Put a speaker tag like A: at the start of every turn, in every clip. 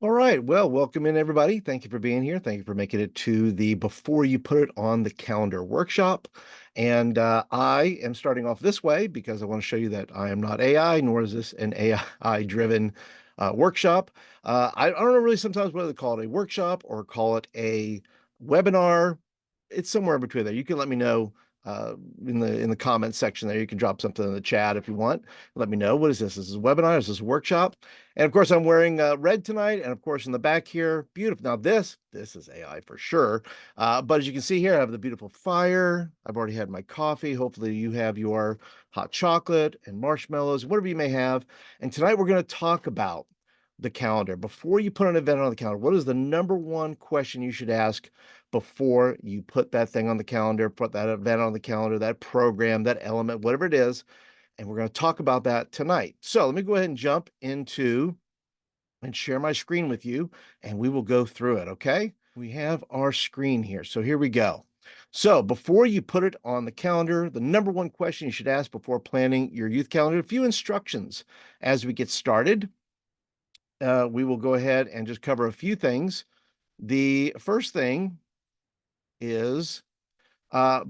A: All right. Well, welcome in everybody. Thank you for being here. Thank you for making it to the Before You Put It on the Calendar workshop. And I am starting off this way because I want to show you that I am not AI, nor is this an AI driven workshop. I don't know really sometimes whether to call it a workshop or call it a webinar. It's somewhere in between there. You can let me know in the comments section there. You can drop something in the chat if you want. Let me know. What is this? Is this a webinar? Is this a workshop? And of course, I'm wearing red tonight. And of course, in the back here, beautiful. Now, this is AI for sure. But as you can see here, I have the beautiful fire. I've already had my coffee. Hopefully, you have your hot chocolate and marshmallows, whatever you may have. And tonight, we're going to talk about the calendar. Before you put an event on the calendar, what is the number one question you should ask before you put that thing on the calendar, put that event on the calendar, that program, that element, whatever it is? And we're going to talk about that tonight. So let me go ahead and jump into and share my screen with you, and we will go through it, okay? We have our screen here. So here we go. So before you put it on the calendar, the number one question you should ask before planning your youth calendar, a few instructions as we get started. We will go ahead and just cover a few things. The first thing is uh,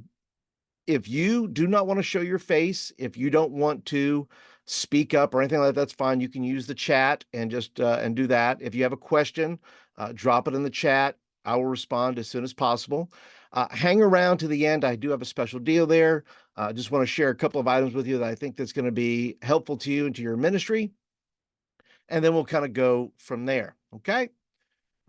A: if you do not want to show your face, if you don't want to speak up or anything like that, that's fine. You can use the chat and just and do that. If you have a question, drop it in the chat. I will respond as soon as possible. Hang around to the end. I do have a special deal there. Just want to share a couple of items with you that I think that's going to be helpful to you and to your ministry. And then we'll kind of go from there. Okay.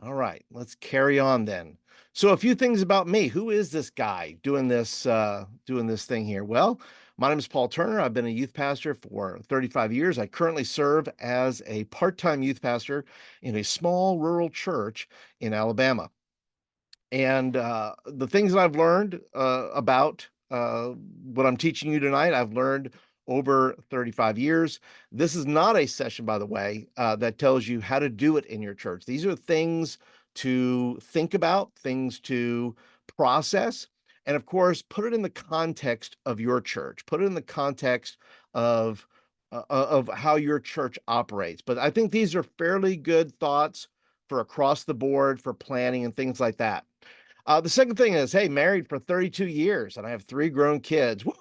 A: All right, let's carry on then. So a few things about me. Who is this guy doing this thing here? Well, my name is Paul Turner. I've been a youth pastor for 35 years. I currently serve as a part-time youth pastor in a small rural church in Alabama. And the things that I've learned about what I'm teaching you tonight, I've learned over 35 years. This is not a session, by the way, that tells you how to do it in your church. These are things to think about, things to process, and of course, put it in the context of your church. Put it in the context of how your church operates. But I think these are fairly good thoughts for across the board for planning and things like that. The second thing is, hey, married for 32 years, and I have 3 grown kids. Woo!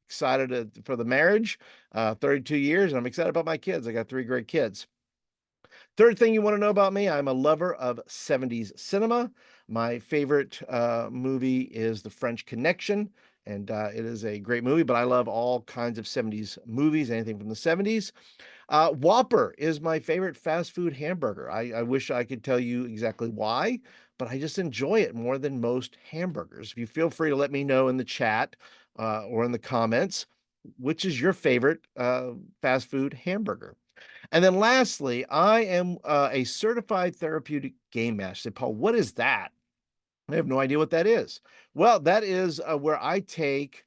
A: Excited for the marriage, 32 years, and I'm excited about my kids. I got 3 great kids. Third thing you want to know about me, I'm a lover of 70s cinema. My favorite movie is The French Connection, and it is a great movie, but I love all kinds of 70s movies, anything from the 70s. Whopper is my favorite fast food hamburger. I wish I could tell you exactly why, but I just enjoy it more than most hamburgers. If you feel free to let me know in the chat or in the comments, which is your favorite fast food hamburger? And then lastly, I am a certified therapeutic game master. Say, Paul, what is that? I have no idea what that is. Well, that is where I take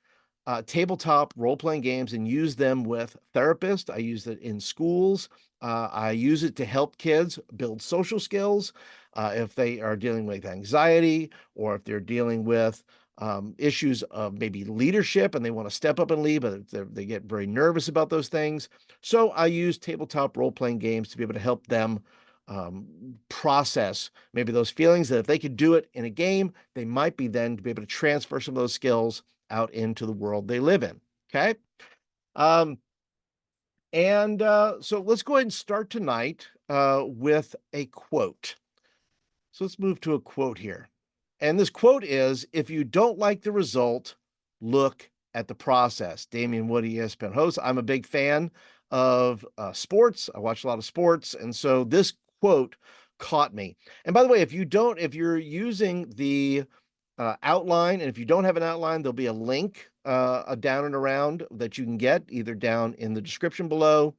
A: tabletop role-playing games and use them with therapists. I use it in schools. I use it to help kids build social skills if they are dealing with anxiety or if they're dealing with issues of maybe leadership and they want to step up and lead, but they get very nervous about those things. So I use tabletop role-playing games to be able to help them process maybe those feelings that if they could do it in a game, they might be then to be able to transfer some of those skills out into the world they live in. Okay. Um, so let's go ahead and start tonight with a quote. So let's move to a quote here. And this quote is, if you don't like the result, look at the process. Damian Woody, ESPN host. I'm a big fan of sports. I watch a lot of sports. And so this quote caught me. And by the way, if you're using the outline, and if you don't have an outline, there'll be a link down and around that you can get either down in the description below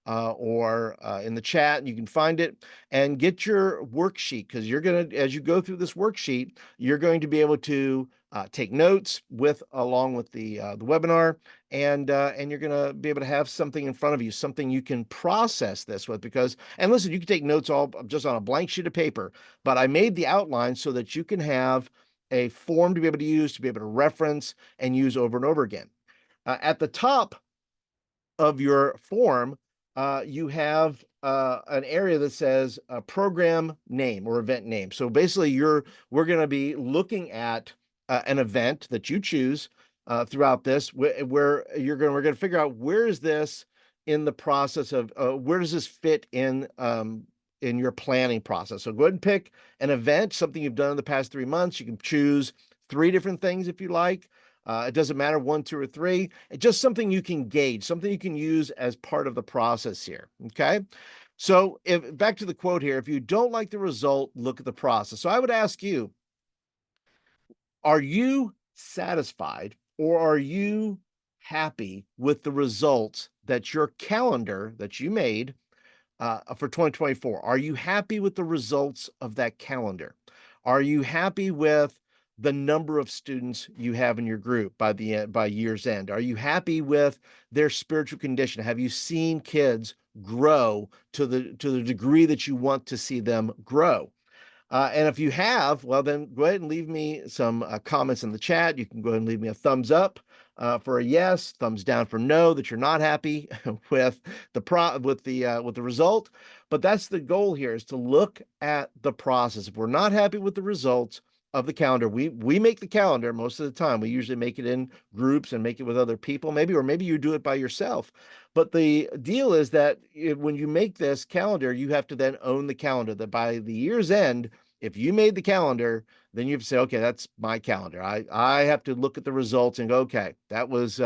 A: or in the chat, and you can find it and get your worksheet because as you go through this worksheet, you're going to be able to take notes along with the webinar, and you're going to be able to have something in front of you, something you can process this with. And listen, you can take notes all just on a blank sheet of paper, but I made the outline so that you can have a form to be able to use, to be able to reference and use over and over again. At the top of your form, you have an area that says program name or event name. So basically, we're going to be looking at an event that you choose throughout this, where we're going to figure out where is this in the process of where does this fit in your planning process. So go ahead and pick an event, something you've done in the past 3 months. You can choose three different things if you like. It doesn't matter one, two, or three. It's just something you can gauge, something you can use as part of the process here. Okay. So if back to the quote here, if you don't like the result, look at the process. So I would ask you, are you satisfied or are you happy with the results that your calendar that you made for 2024? Are you happy with the results of that calendar? Are you happy with the number of students you have in your group by year's end? Are you happy with their spiritual condition? Have you seen kids grow to the degree that you want to see them grow? And if you have, well, then go ahead and leave me some comments in the chat. You can go ahead and leave me a thumbs up for a yes, thumbs down for no, that you're not happy with with the result. But that's the goal here, is to look at the process. If we're not happy with the results of the calendar, we make the calendar most of the time. We usually make it in groups and make it with other people, maybe, or maybe you do it by yourself. But the deal is that when you make this calendar, you have to then own the calendar, that by the year's end, if you made the calendar, then you have to say, okay, that's my calendar. I have to look at the results and go, okay, that was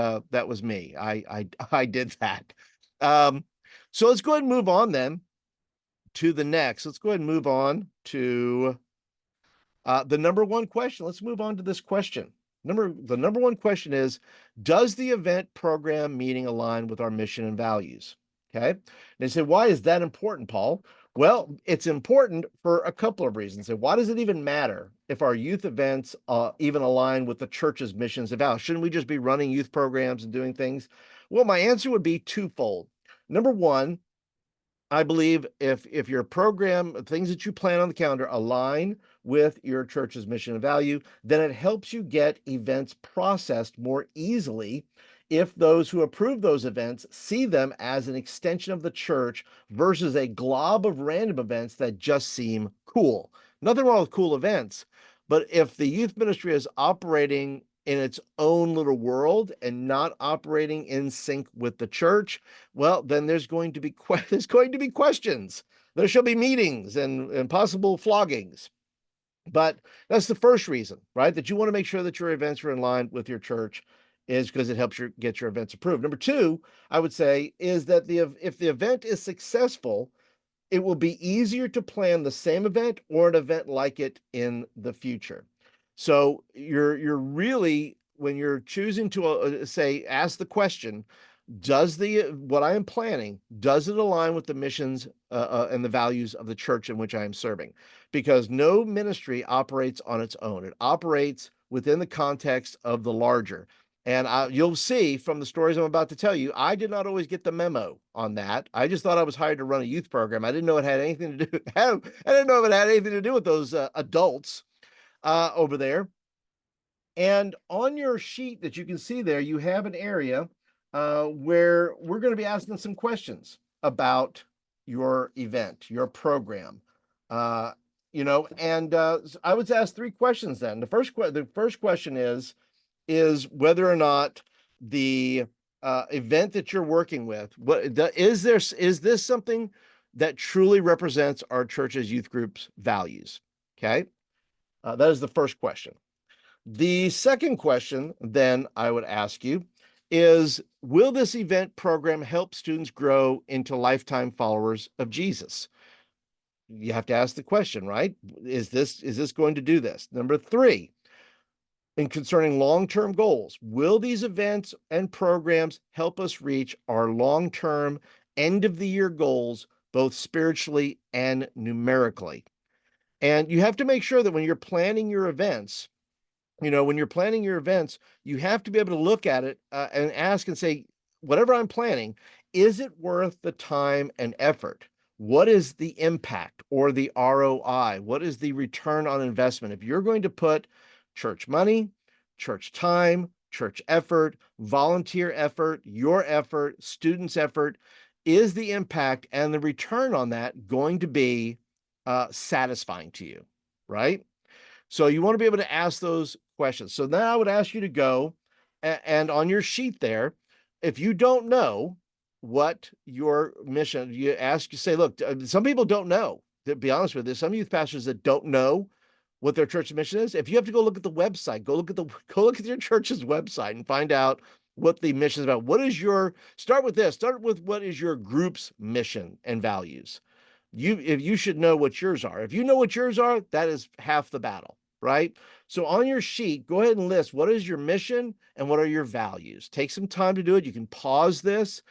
A: me. I did that. Um, so let's go ahead and move on then to the next. Let's go ahead and move on to the number one question. Let's move on to this question. The number one question is, does the event program meeting align with our mission and values? Okay. And they say, why is that important, Paul? Well, it's important for a couple of reasons. And why does it even matter if our youth events even align with the church's missions and values? Shouldn't we just be running youth programs and doing things? Well, my answer would be twofold. Number one, I believe if your program, things that you plan on the calendar align with your church's mission and value, then it helps you get events processed more easily if those who approve those events see them as an extension of the church versus a glob of random events that just seem cool. Nothing wrong with cool events, but if the youth ministry is operating in its own little world and not operating in sync with the church, well, then there's going to be questions. There shall be meetings and possible floggings. But that's the first reason, right? That you want to make sure that your events are in line with your church, is because it helps you get your events approved. Number two, I would say, is that if the event is successful, it will be easier to plan the same event or an event like it in the future. So you're really, when you're choosing to say, ask the question, does what I am planning, does it align with the missions and the values of the church in which I am serving? Because no ministry operates on its own. It operates within the context of the larger. And you'll see from the stories I'm about to tell you, I did not always get the memo on that. I just thought I was hired to run a youth program. I didn't know it had anything to do. I didn't know if it had anything to do with those adults over there. And on your sheet that you can see there, you have an area where we're going to be asking some questions about your event, your program. Uh, and I would ask three questions then. The first question is whether or not the event that you're working with, is this something that truly represents our church's youth group's values? Okay, that is the first question. The second question, then, I would ask you is, will this event program help students grow into lifetime followers of Jesus? You have to ask the question, right? Is this going to do this? Number three, in concerning long-term goals, will these events and programs help us reach our long-term end of the year goals, both spiritually and numerically? And you have to make sure that when you're planning your events, you have to be able to look at it and ask and say, whatever I'm planning, is it worth the time and effort? What is the impact or the ROI? What is the return on investment? If you're going to put church money, church time, church effort, volunteer effort, your effort, students' effort is the impact and the return on that going to be satisfying to you, right? So you want to be able to ask those questions. So now I would ask you to go and on your sheet there, if you don't know what your mission, you say, look, some people don't know. To be honest with you, some youth pastors that don't know what their church mission is. If you have to go look at the website, go look at your church's website and find out what the mission is about. What is your start with this? Start with what is your group's mission and values. If you should know what yours are. If you know what yours are, that is half the battle, right? So on your sheet, go ahead and list what is your mission and what are your values. Take some time to do it. You can pause this,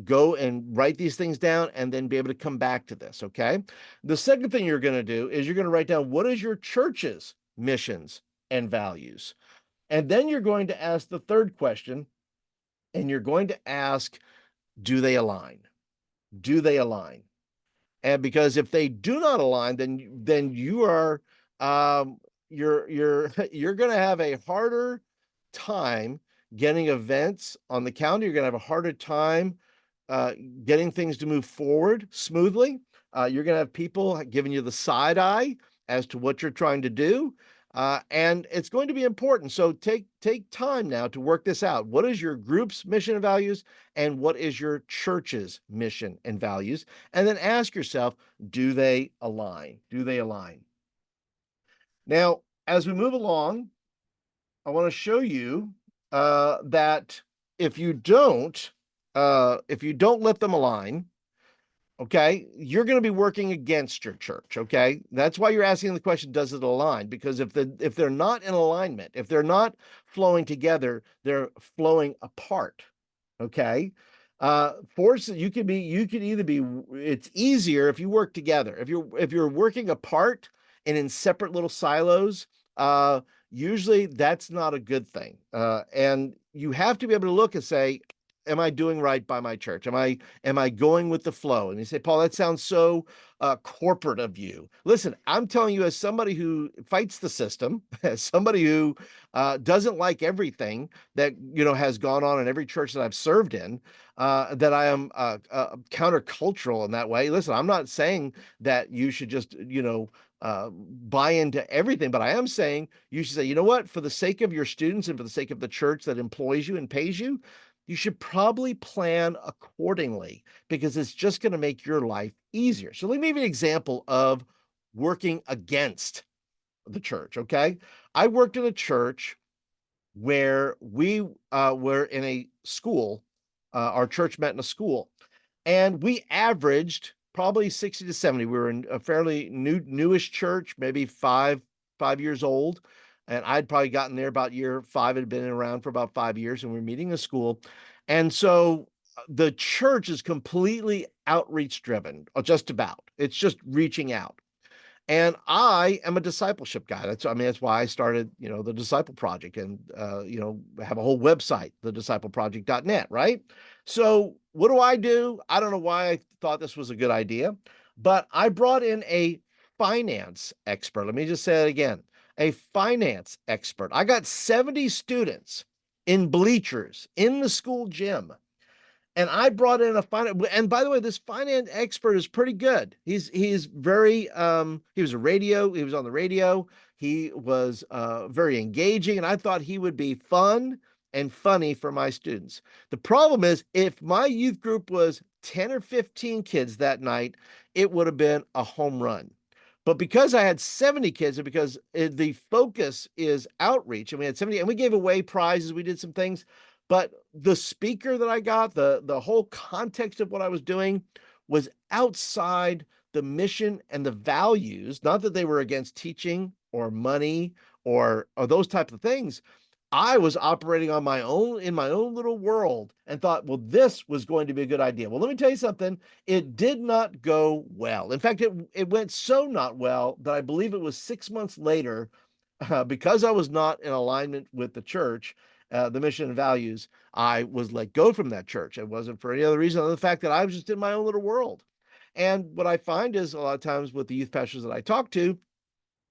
A: go and write these things down, and then be able to come back to this, okay? The second thing you're going to do is you're going to write down what is your church's missions and values. And then you're going to ask the third question, and you're going to ask, do they align? Do they align? And because if they do not align, then you are you're going to have a harder time getting events on the calendar. You're going to have a harder time uh, getting things to move forward smoothly. You're going to have people giving you the side eye as to what you're trying to do. And it's going to be important. So take time now to work this out. What is your group's mission and values, and what is your church's mission and values? And then ask yourself, do they align? Do they align? Now, as we move along, I want to show you that if you don't let them align, okay, you're going to be working against your church. Okay, that's why you're asking the question, does it align? Because if they're not in alignment, if they're not flowing together, they're flowing apart. Okay, force you could either be, it's easier if you work together. If you're working apart and in separate little silos, usually that's not a good thing. And you have to be able to look and say, am I doing right by my church? Am I going with the flow? And you say, Paul, that sounds so corporate of you. Listen, I'm telling you, as somebody who fights the system, as somebody who doesn't like everything that has gone on in every church that I've served in, that I am countercultural in that way. Listen, I'm not saying that you should just buy into everything, but I am saying you should say, you know what, for the sake of your students and for the sake of the church that employs you and pays you, you should probably plan accordingly because it's just going to make your life easier. So let me give you an example of working against the church. Okay. I worked in a church where we were in a school. Our church met in a school, and we averaged probably 60 to 70. We were in a fairly newish church, maybe five years old. And I'd probably gotten there about year five. It had been around for about 5 years, and we were meeting a school. And so the church is completely outreach driven, just about. It's just reaching out. And I am a discipleship guy. That's why I started, the Disciple Project, and have a whole website, thediscipleproject.net, right? So what do? I don't know why I thought this was a good idea, but I brought in a finance expert. Let me just say it again. A finance expert. I got 70 students in bleachers in the school gym, and I brought in a finance. And by the way, this finance expert is pretty good. He's very he was on the radio. He was very engaging, and I thought he would be fun and funny for my students. The problem is, if my youth group was 10 or 15 kids that night, it would have been a home run. But because I had 70 kids, and because the focus is outreach, and we had 70, and we gave away prizes, we did some things, but the speaker that I got, the whole context of what I was doing was outside the mission and the values, not that they were against teaching or money or those types of things. I was operating on my own in my own little world and thought, well, this was going to be a good idea. Well, let me tell you something. It did not go well. In fact, it went so not well that I believe it was 6 months later, because I was not in alignment with the church, the mission and values, I was let go from that church. It wasn't for any other reason other than the fact that I was just in my own little world. And what I find is a lot of times with the youth pastors that I talk to,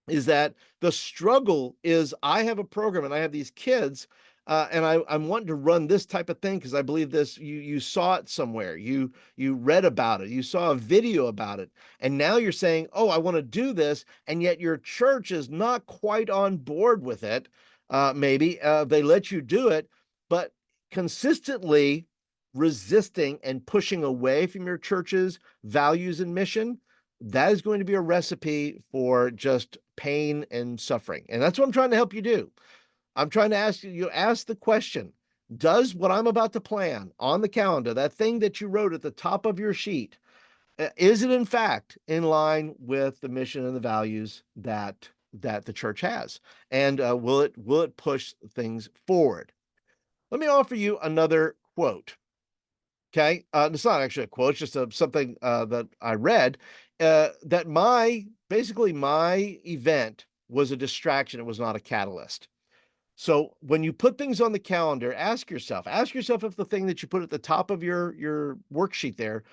A: is that the struggle is I have a program and I have these kids and I'm wanting to run this type of thing because I believe this. You saw it somewhere. You read about it. You saw a video about it, and now you're saying, "Oh, I want to do this," and yet your church is not quite on board with it. Maybe they let you do it, but consistently resisting and pushing away from your church's values and mission, that is going to be a recipe for just pain and suffering. And that's what I'm trying to help you do. I'm trying to ask you, ask the question, does what I'm about to plan on the calendar, that thing that you wrote at the top of your sheet, is it in fact in line with the mission and the values that the church has? And will it push things forward? Let me offer you another quote. Okay, it's not actually a quote; it's just something that I read. That my event was a distraction; it was not a catalyst. So when you put things on the calendar, ask yourself if the thing that you put at the top of your worksheet there,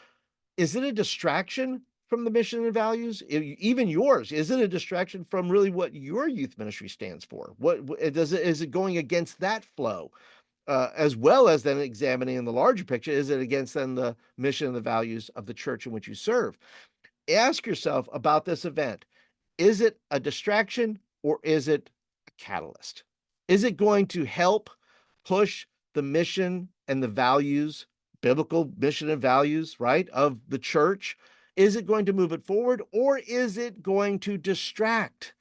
A: is it a distraction from the mission and values? Even yours, is it a distraction from really what your youth ministry stands for? Is it going against that flow? As well as then examining in the larger picture, is it against then the mission and the values of the church in which you serve? Ask yourself about this event. Is it a distraction or is it a catalyst? Is it going to help push the mission and the values, biblical mission and values, right, of the church? Is it going to move it forward or is it going to distract?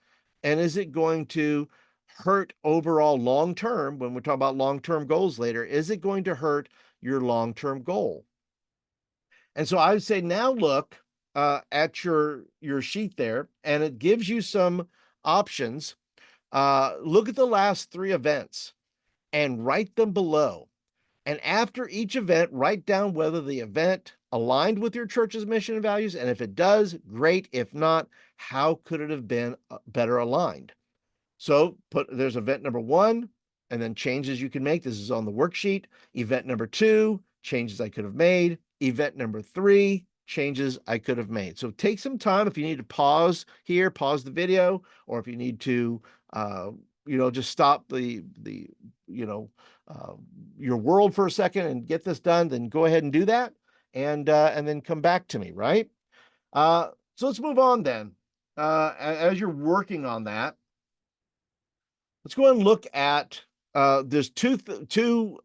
A: And is it going to hurt overall long term when we're talking about long term goals later? Is it going to hurt your long term goal? And so I would say now look at your sheet there, and it gives you some options. Look at the last three events and write them below. And after each event, write down whether the event aligned with your church's mission and values. And if it does, great. If not, how could it have been better aligned? So there's event number one, and then changes you can make. This is on the worksheet. Event number two, changes I could have made. Event number three, changes I could have made. So take some time if you need to pause here, pause the video, or if you need to, just stop you know, uh, your world for a second and get this done. Then go ahead and do that, and then come back to me. Right. So let's move on then. As you're working on that, let's go ahead and look at there's two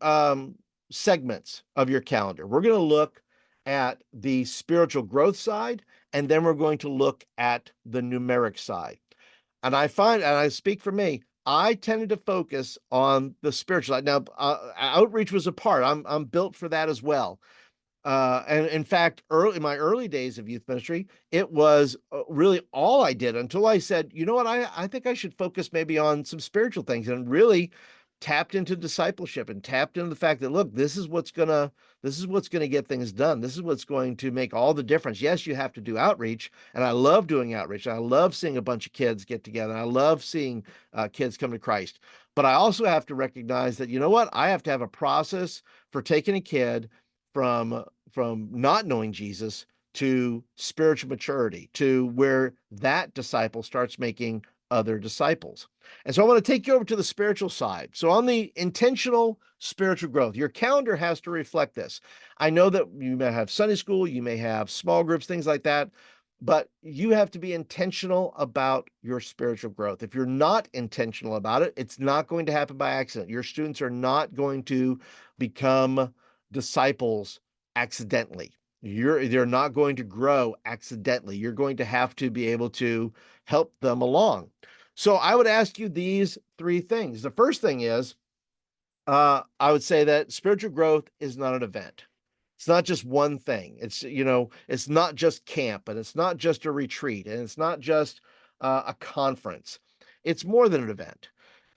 A: segments of your calendar. We're going to look at the spiritual growth side, and then we're going to look at the numeric side. And I find, and I speak for me, I tended to focus on the spiritual side. Now, outreach was a part. I'm built for that as well. And in fact, in my early days of youth ministry, it was really all I did until I said, you know what, I think I should focus maybe on some spiritual things, and really tapped into discipleship and tapped into the fact that, look, this is what's gonna get things done. This is what's going to make all the difference. Yes, you have to do outreach, and I love doing outreach. I love seeing a bunch of kids get together. I love seeing kids come to Christ. But I also have to recognize that, you know what, I have to have a process for taking a kid from not knowing Jesus to spiritual maturity, to where that disciple starts making other disciples. And so I want to take you over to the spiritual side. So on the intentional spiritual growth, your calendar has to reflect this. I know that you may have Sunday school, you may have small groups, things like that, but you have to be intentional about your spiritual growth. If you're not intentional about it, it's not going to happen by accident. Your students are not going to become disciples accidentally. They're not going to grow accidentally. You're going to have to be able to help them along. So I would ask you these three things. The first thing is, I would say that spiritual growth is not an event. It's not just one thing. It's not just camp, and it's not just a retreat, and it's not just a conference. It's more than an event.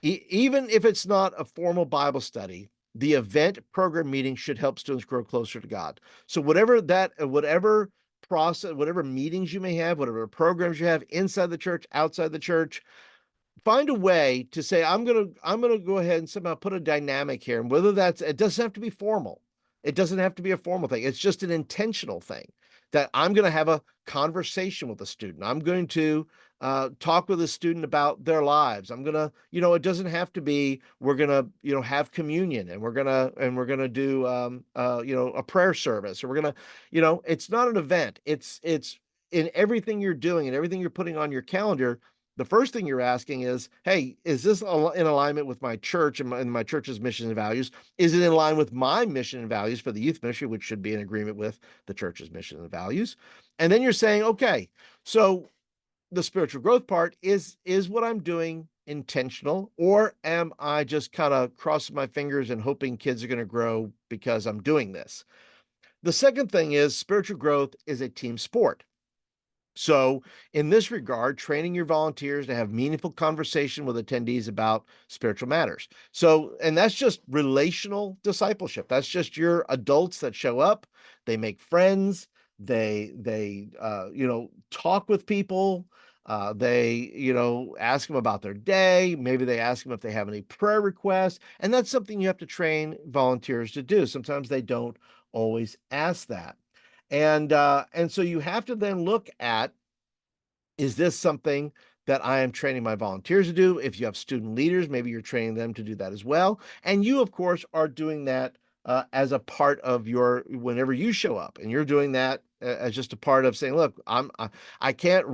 A: Even if it's not a formal Bible study, the event program meeting should help students grow closer to God. So whatever process, whatever meetings you may have, whatever programs you have inside the church, outside the church, find a way to say, I'm gonna go ahead and somehow put a dynamic here. And whether it doesn't have to be formal. It doesn't have to be a formal thing. It's just an intentional thing. that I'm going to have a conversation with a student. I'm going to talk with a student about their lives. I'm gonna, it doesn't have to be we're gonna, have communion and we're gonna do, a prayer service, or we're gonna, it's not an event. It's in everything you're doing and everything you're putting on your calendar. The first thing you're asking is, hey, is this in alignment with my church and my church's mission and values? Is it in line with my mission and values for the youth ministry, which should be in agreement with the church's mission and values? And then you're saying, okay, so the spiritual growth part is what I'm doing intentional, or am I just kind of crossing my fingers and hoping kids are going to grow because I'm doing this? The second thing is spiritual growth is a team sport. So, in this regard, training your volunteers to have meaningful conversation with attendees about spiritual matters. So, and that's just relational discipleship. That's just your adults that show up, they make friends, they talk with people, they ask them about their day, maybe they ask them if they have any prayer requests, and that's something you have to train volunteers to do. Sometimes they don't always ask that. And so you have to then look at, is this something that I am training my volunteers to do? If you have student leaders, maybe you're training them to do that as well. And you, of course, are doing that as a part of your, whenever you show up, and you're doing that as just a part of saying, look, I can't,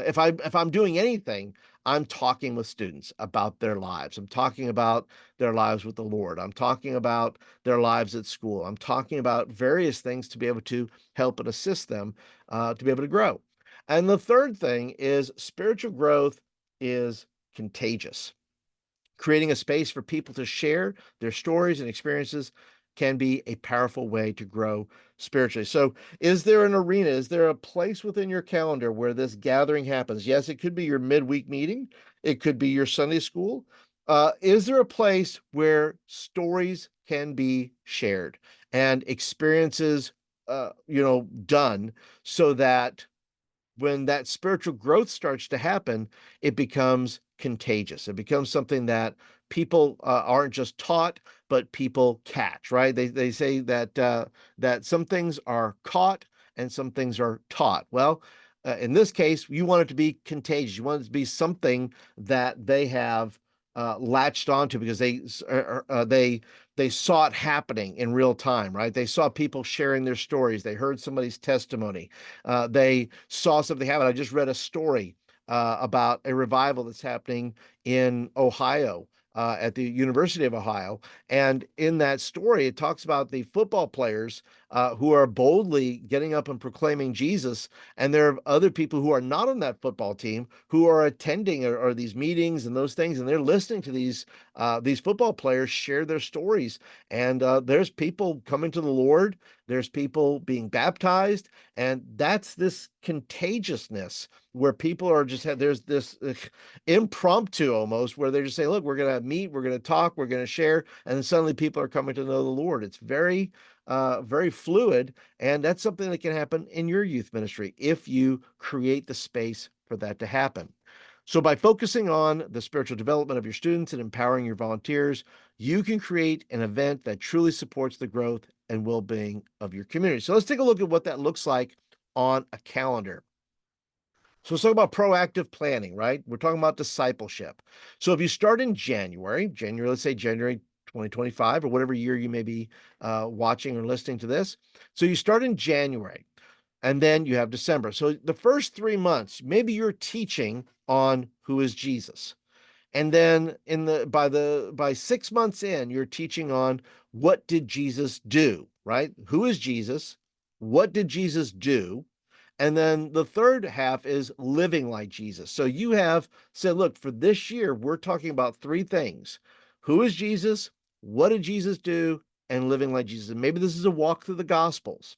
A: if I'm doing anything, I'm talking with students about their lives. I'm talking about their lives with the Lord. I'm talking about their lives at school. I'm talking about various things to be able to help and assist them to be able to grow. And the third thing is spiritual growth is contagious. Creating a space for people to share their stories and experiences can be a powerful way to grow spiritually. So, is there an arena? Is there a place within your calendar where this gathering happens? Yes, it could be your midweek meeting, it could be your Sunday school. Is there a place where stories can be shared and experiences, done, so that when that spiritual growth starts to happen, it becomes contagious. It becomes something that people aren't just taught, but people catch. Right? They say that that some things are caught and some things are taught. Well, in this case, you want it to be contagious. You want it to be something that they have latched onto because they saw it happening in real time, right? They saw people sharing their stories. They heard somebody's testimony. They saw something happen. I just read a story about a revival that's happening in Ohio. At the University of Ohio. And in that story, it talks about the football players who are boldly getting up and proclaiming Jesus. And there are other people who are not on that football team who are attending or these meetings and those things. And they're listening to these football players share their stories. And there's people coming to the Lord. There's people being baptized. And that's this contagiousness where people are just there's this impromptu almost where they're just saying, look, we're going to meet, we're going to talk, we're going to share. And then suddenly people are coming to know the Lord. It's very fluid. And that's something that can happen in your youth ministry if you create the space for that to happen. So by focusing on the spiritual development of your students and empowering your volunteers, you can create an event that truly supports the growth and well-being of your community. So let's take a look at what that looks like on a calendar. So let's talk about proactive planning, right? We're talking about discipleship. So if you start in January, let's say January 2025 or whatever year you may be watching or listening to this. So you start in January and then you have December. So the first 3 months, maybe you're teaching on who is Jesus. And then by 6 months in, you're teaching on what did Jesus do, right? Who is Jesus? What did Jesus do? And then the third half is living like Jesus. So you have said, look, for this year, we're talking about three things. Who is Jesus? What did Jesus do? And living like Jesus. And maybe this is a walk through the Gospels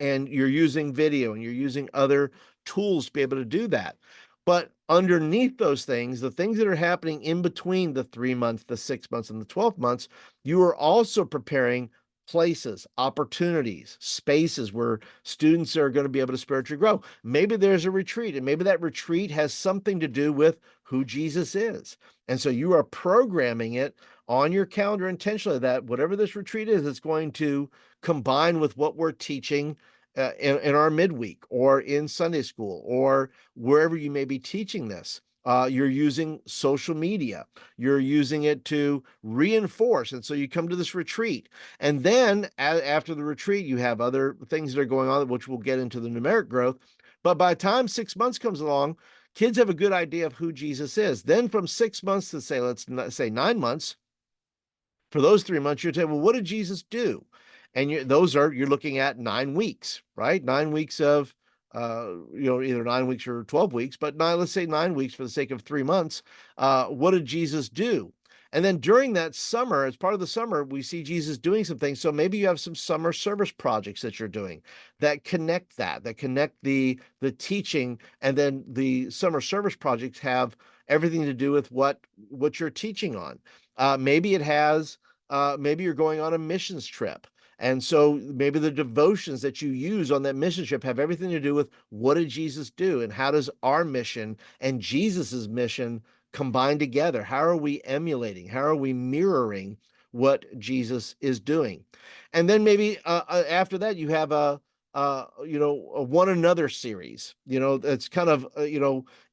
A: and you're using video and you're using other tools to be able to do that. But underneath those things, the things that are happening in between the 3 months, the 6 months, and the 12 months, you are also preparing places, opportunities, spaces where students are going to be able to spiritually grow. Maybe there's a retreat, and maybe that retreat has something to do with who Jesus is. And so you are programming it on your calendar intentionally that whatever this retreat is, it's going to combine with what we're teaching in our midweek or in Sunday school or wherever you may be teaching this. You're using social media. You're using it to reinforce. And so you come to this retreat. And then after the retreat, you have other things that are going on, which we'll get into the numeric growth. But by the time 6 months comes along, kids have a good idea of who Jesus is. Then from 6 months to say, let's say 9 months, for those 3 months, you're saying, well, what did Jesus do? And you're looking at 9 weeks, right? 9 weeks of, either 9 weeks or 12 weeks, but let's say 9 weeks for the sake of 3 months. What did Jesus do? And then during that summer, as part of the summer, we see Jesus doing some things. So maybe you have some summer service projects that you're doing that connect the teaching, and then the summer service projects have everything to do with what you're teaching on. Maybe it has, maybe you're going on a missions trip. And so maybe the devotions that you use on that mission trip have everything to do with what did Jesus do and how does our mission and Jesus's mission combine together? How are we emulating? How are we mirroring what Jesus is doing? And then maybe after that, you have a one another series. That's kind of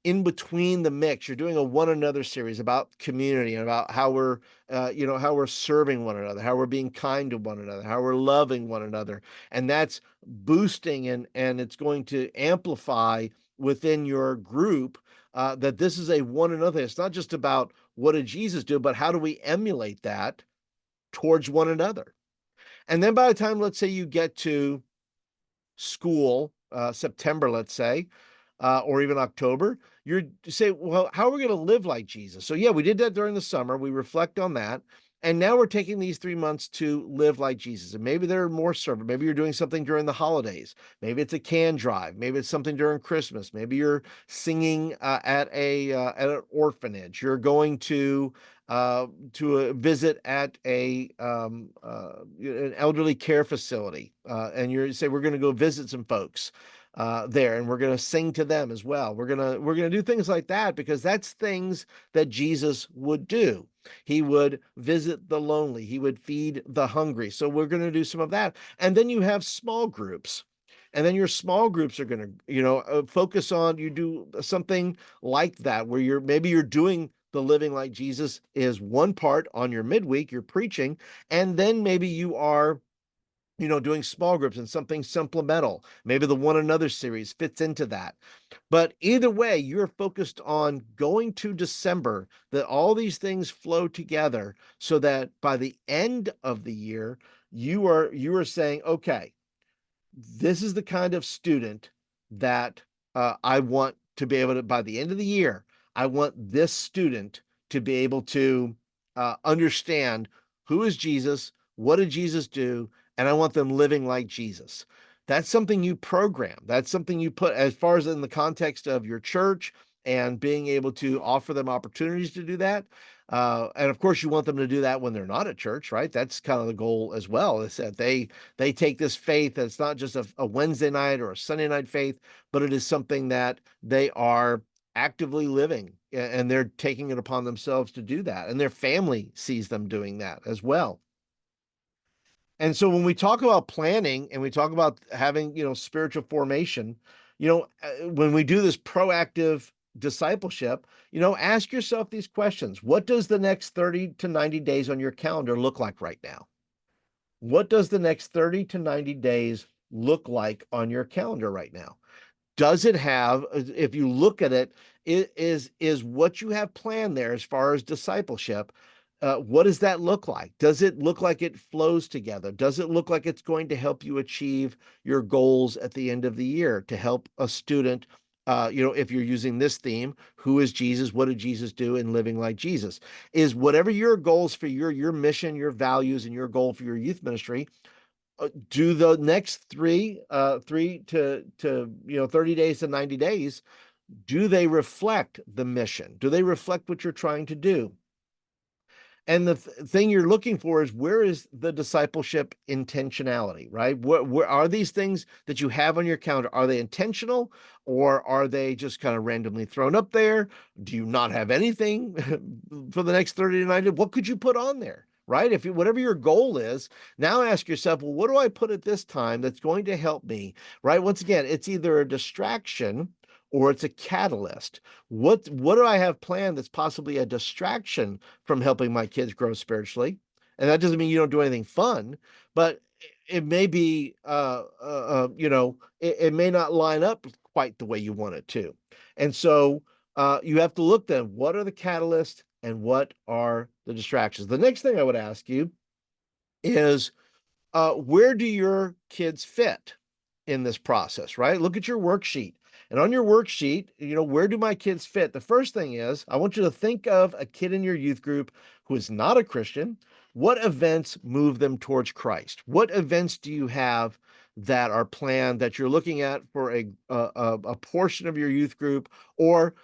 A: in between the mix. You're doing a one another series about community and about how how we're serving one another, how we're being kind to one another, how we're loving one another, and that's boosting and it's going to amplify within your group that this is a one another. It's not just about what did Jesus do, but how do we emulate that towards one another. And then by the time, let's say you get to school, September, let's say, or even October, you say, well, how are we going to live like Jesus? So, yeah, we did that during the summer. We reflect on that. And now we're taking these 3 months to live like Jesus. And maybe there are more servant. Maybe you're doing something during the holidays. Maybe it's a can drive. Maybe it's something during Christmas. Maybe you're singing at an orphanage. You're going to a visit at an elderly care facility, and you say we're going to go visit some folks there, and we're going to sing to them as well. We're gonna do things like that because that's things that Jesus would do. He would visit the lonely. He would feed the hungry. So we're going to do some of that, and then you have small groups. And then your small groups are going to, focus on, you do something like that where you're doing the living like Jesus is one part on your midweek, you're preaching, and then maybe you are doing small groups and something supplemental. Maybe the one another series fits into that. But either way, you're focused on going to December, that all these things flow together so that by the end of the year, you are saying, okay, this is the kind of student that I want to be able to, by the end of the year, I want this student to be able to understand who is Jesus, what did Jesus do, and I want them living like Jesus. That's something you program. That's something you put as far as in the context of your church and being able to offer them opportunities to do that. And of course, you want them to do that when they're not at church, right? That's kind of the goal as well, is that they take this faith that's not just a Wednesday night or a Sunday night faith, but it is something that they are actively living, and they're taking it upon themselves to do that. And their family sees them doing that as well. And so when we talk about planning and we talk about having, spiritual formation, when we do this proactive discipleship, ask yourself these questions. What does the next 30 to 90 days on your calendar look like right now? What does the next 30 to 90 days look like on your calendar right now? Does it have, if you look at it, is what you have planned there as far as discipleship, what does that look like? Does it look like it flows together? Does it look like it's going to help you achieve your goals at the end of the year, to help a student, if you're using this theme, who is Jesus? What did Jesus do in living like Jesus? Is whatever your goals for your mission, your values, and your goal for your youth ministry, do the next three to 30 days to 90 days, do they reflect the mission? Do they reflect what you're trying to do? And the thing you're looking for is, where is the discipleship intentionality, right? Where are these things that you have on your calendar? Are they intentional, or are they just kind of randomly thrown up there? Do you not have anything for the next 30 to 90? What could you put on there? right? If you, whatever your goal is, now ask yourself, well, what do I put at this time that's going to help me, right? Once again, it's either a distraction or it's a catalyst. What do I have planned that's possibly a distraction from helping my kids grow spiritually? And that doesn't mean you don't do anything fun, but it may be, it may not line up quite the way you want it to. And so you have to look then, what are the catalysts and what are the distractions? The next thing I would ask you is, where do your kids fit in this process, right? Look at your worksheet. And on your worksheet, where do my kids fit? The first thing is, I want you to think of a kid in your youth group who is not a Christian. What events move them towards Christ? What events do you have that are planned that you're looking at for a portion of your youth group, or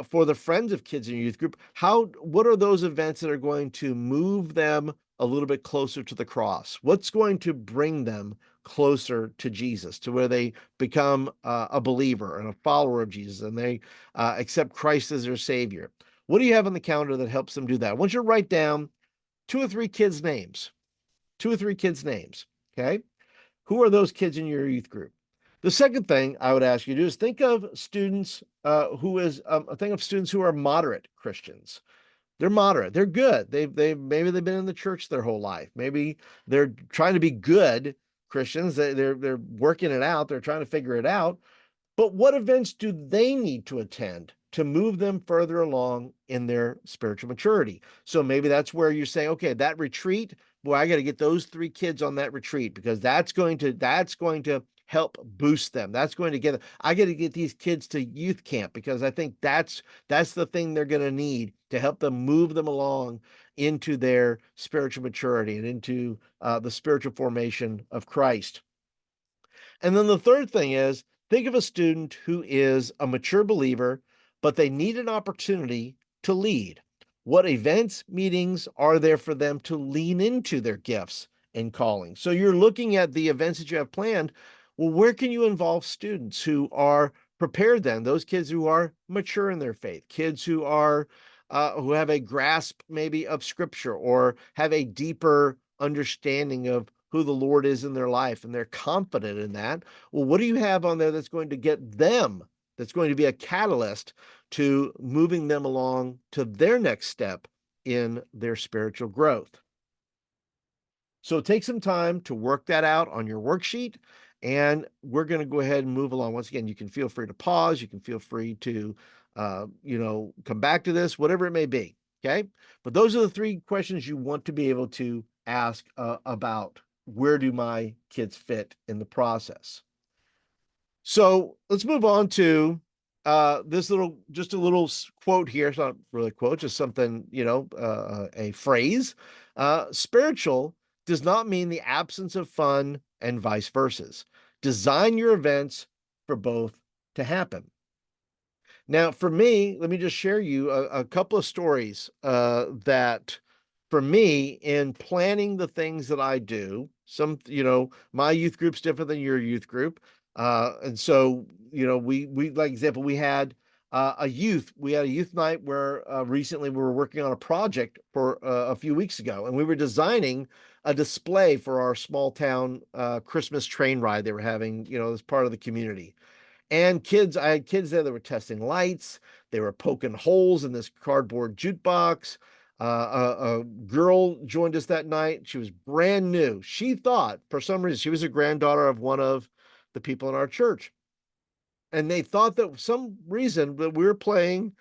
A: for the friends of kids in your youth group? What are those events that are going to move them a little bit closer to the cross? What's going to bring them closer to Jesus, to where they become a believer and a follower of Jesus, and they accept Christ as their Savior? What do you have on the calendar that helps them do that? I want you to write down two or three kids' names. Two or three kids' names. Okay. Who are those kids in your youth group? The second thing I would ask you to do is think of students think of students who are moderate Christians. They're moderate. They're good. Maybe they've been in the church their whole life. Maybe they're trying to be good Christians. They're working it out. They're trying to figure it out. But what events do they need to attend to move them further along in their spiritual maturity? So maybe that's where you say, okay, that retreat, boy, I got to get those three kids on that retreat, because that's going to help boost them. That's going to get, I got to get these kids to youth camp, because I think that's the thing they're going to need to help them move them along into their spiritual maturity and into the spiritual formation of Christ. And then the third thing is, think of a student who is a mature believer, but they need an opportunity to lead. What events, meetings are there for them to lean into their gifts and calling? So you're looking at the events that you have planned. Well, where can you involve students who are prepared then? Those kids who are mature in their faith, kids who have a grasp maybe of scripture, or have a deeper understanding of who the Lord is in their life, and they're confident in that. Well, what do you have on there that's going to get them, that's going to be a catalyst to moving them along to their next step in their spiritual growth? So take some time to work that out on your worksheet, and we're going to go ahead and move along. Once again, you can feel free to pause. You can feel free to, come back to this, whatever it may be. Okay. But those are the three questions you want to be able to ask about where do my kids fit in the process. So let's move on to just a little quote here. It's not really a quote, just something, a phrase. Spiritual does not mean the absence of fun, and vice versa. Design your events for both to happen. Now, for me, let me just share you a couple of stories that, for me, in planning the things that I do. My youth group's different than your youth group. And so, we like example, we had a youth night where recently we were working on a project for a few weeks ago, and we were designing a display for our small town Christmas train ride they were having, as part of the community. And I had kids there that were testing lights. They were poking holes in this cardboard jukebox. A girl joined us that night. She was brand new. She thought, for some reason, she was a granddaughter of one of the people in our church. And they thought that for some reason that we were playing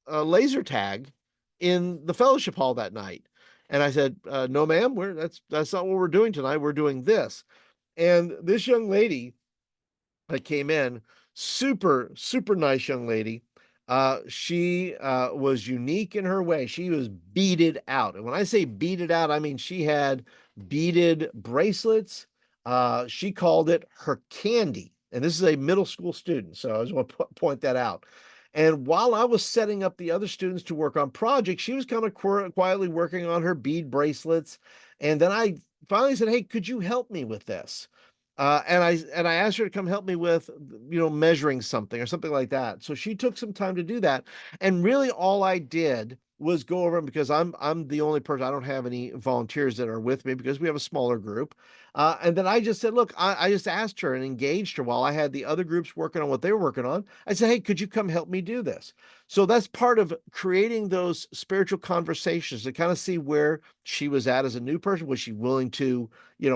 A: laser tag in the fellowship hall that night. And I said, no, ma'am, that's not what we're doing tonight. We're doing this. And this young lady that came in, super, super nice young lady. She was unique in her way. She was beaded out. And when I say beaded out, I mean she had beaded bracelets. She called it her candy. And this is a middle school student. So I just want to point that out. And while I was setting up the other students to work on projects, she was kind of quietly working on her bead bracelets. And then I finally said, hey, could you help me with this? And I asked her to come help me with, measuring something or something like that. So she took some time to do that. And really all I did was go over them because I'm the only person. I don't have any volunteers that are with me because we have a smaller group. And then I just said, look, I just asked her and engaged her while I had the other groups working on what they were working on. I said, hey, could you come help me do this? So that's part of creating those spiritual conversations to kind of see where she was at as a new person. Was she willing to,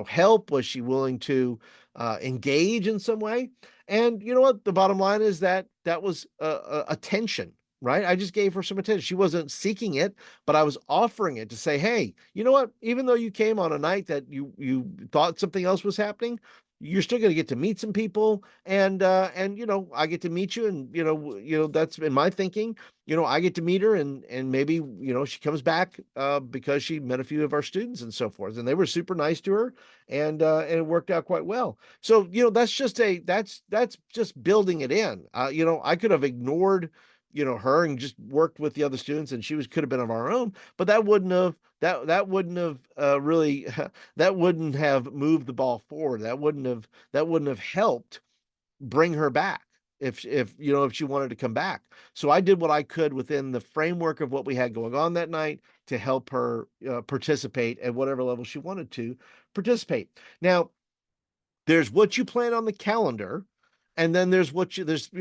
A: help? Was she willing to engage in some way? And you know what? The bottom line is that that was attention, right? I just gave her some attention. She wasn't seeking it, but I was offering it to say, hey, you know what? Even though you came on a night that you thought something else was happening, you're still going to get to meet some people, and I get to meet you, and that's in my thinking. I get to meet her, and maybe she comes back because she met a few of our students and so forth, and they were super nice to her, and it worked out quite well. So that's just building it in. I could have ignored her and just worked with the other students, and she could have been of our own, but that wouldn't have really that wouldn't have moved the ball forward. That wouldn't have helped bring her back if she wanted to come back. So I did what I could within the framework of what we had going on that night to help her participate at whatever level she wanted to participate. Now, there's what you plan on the calendar, and then there's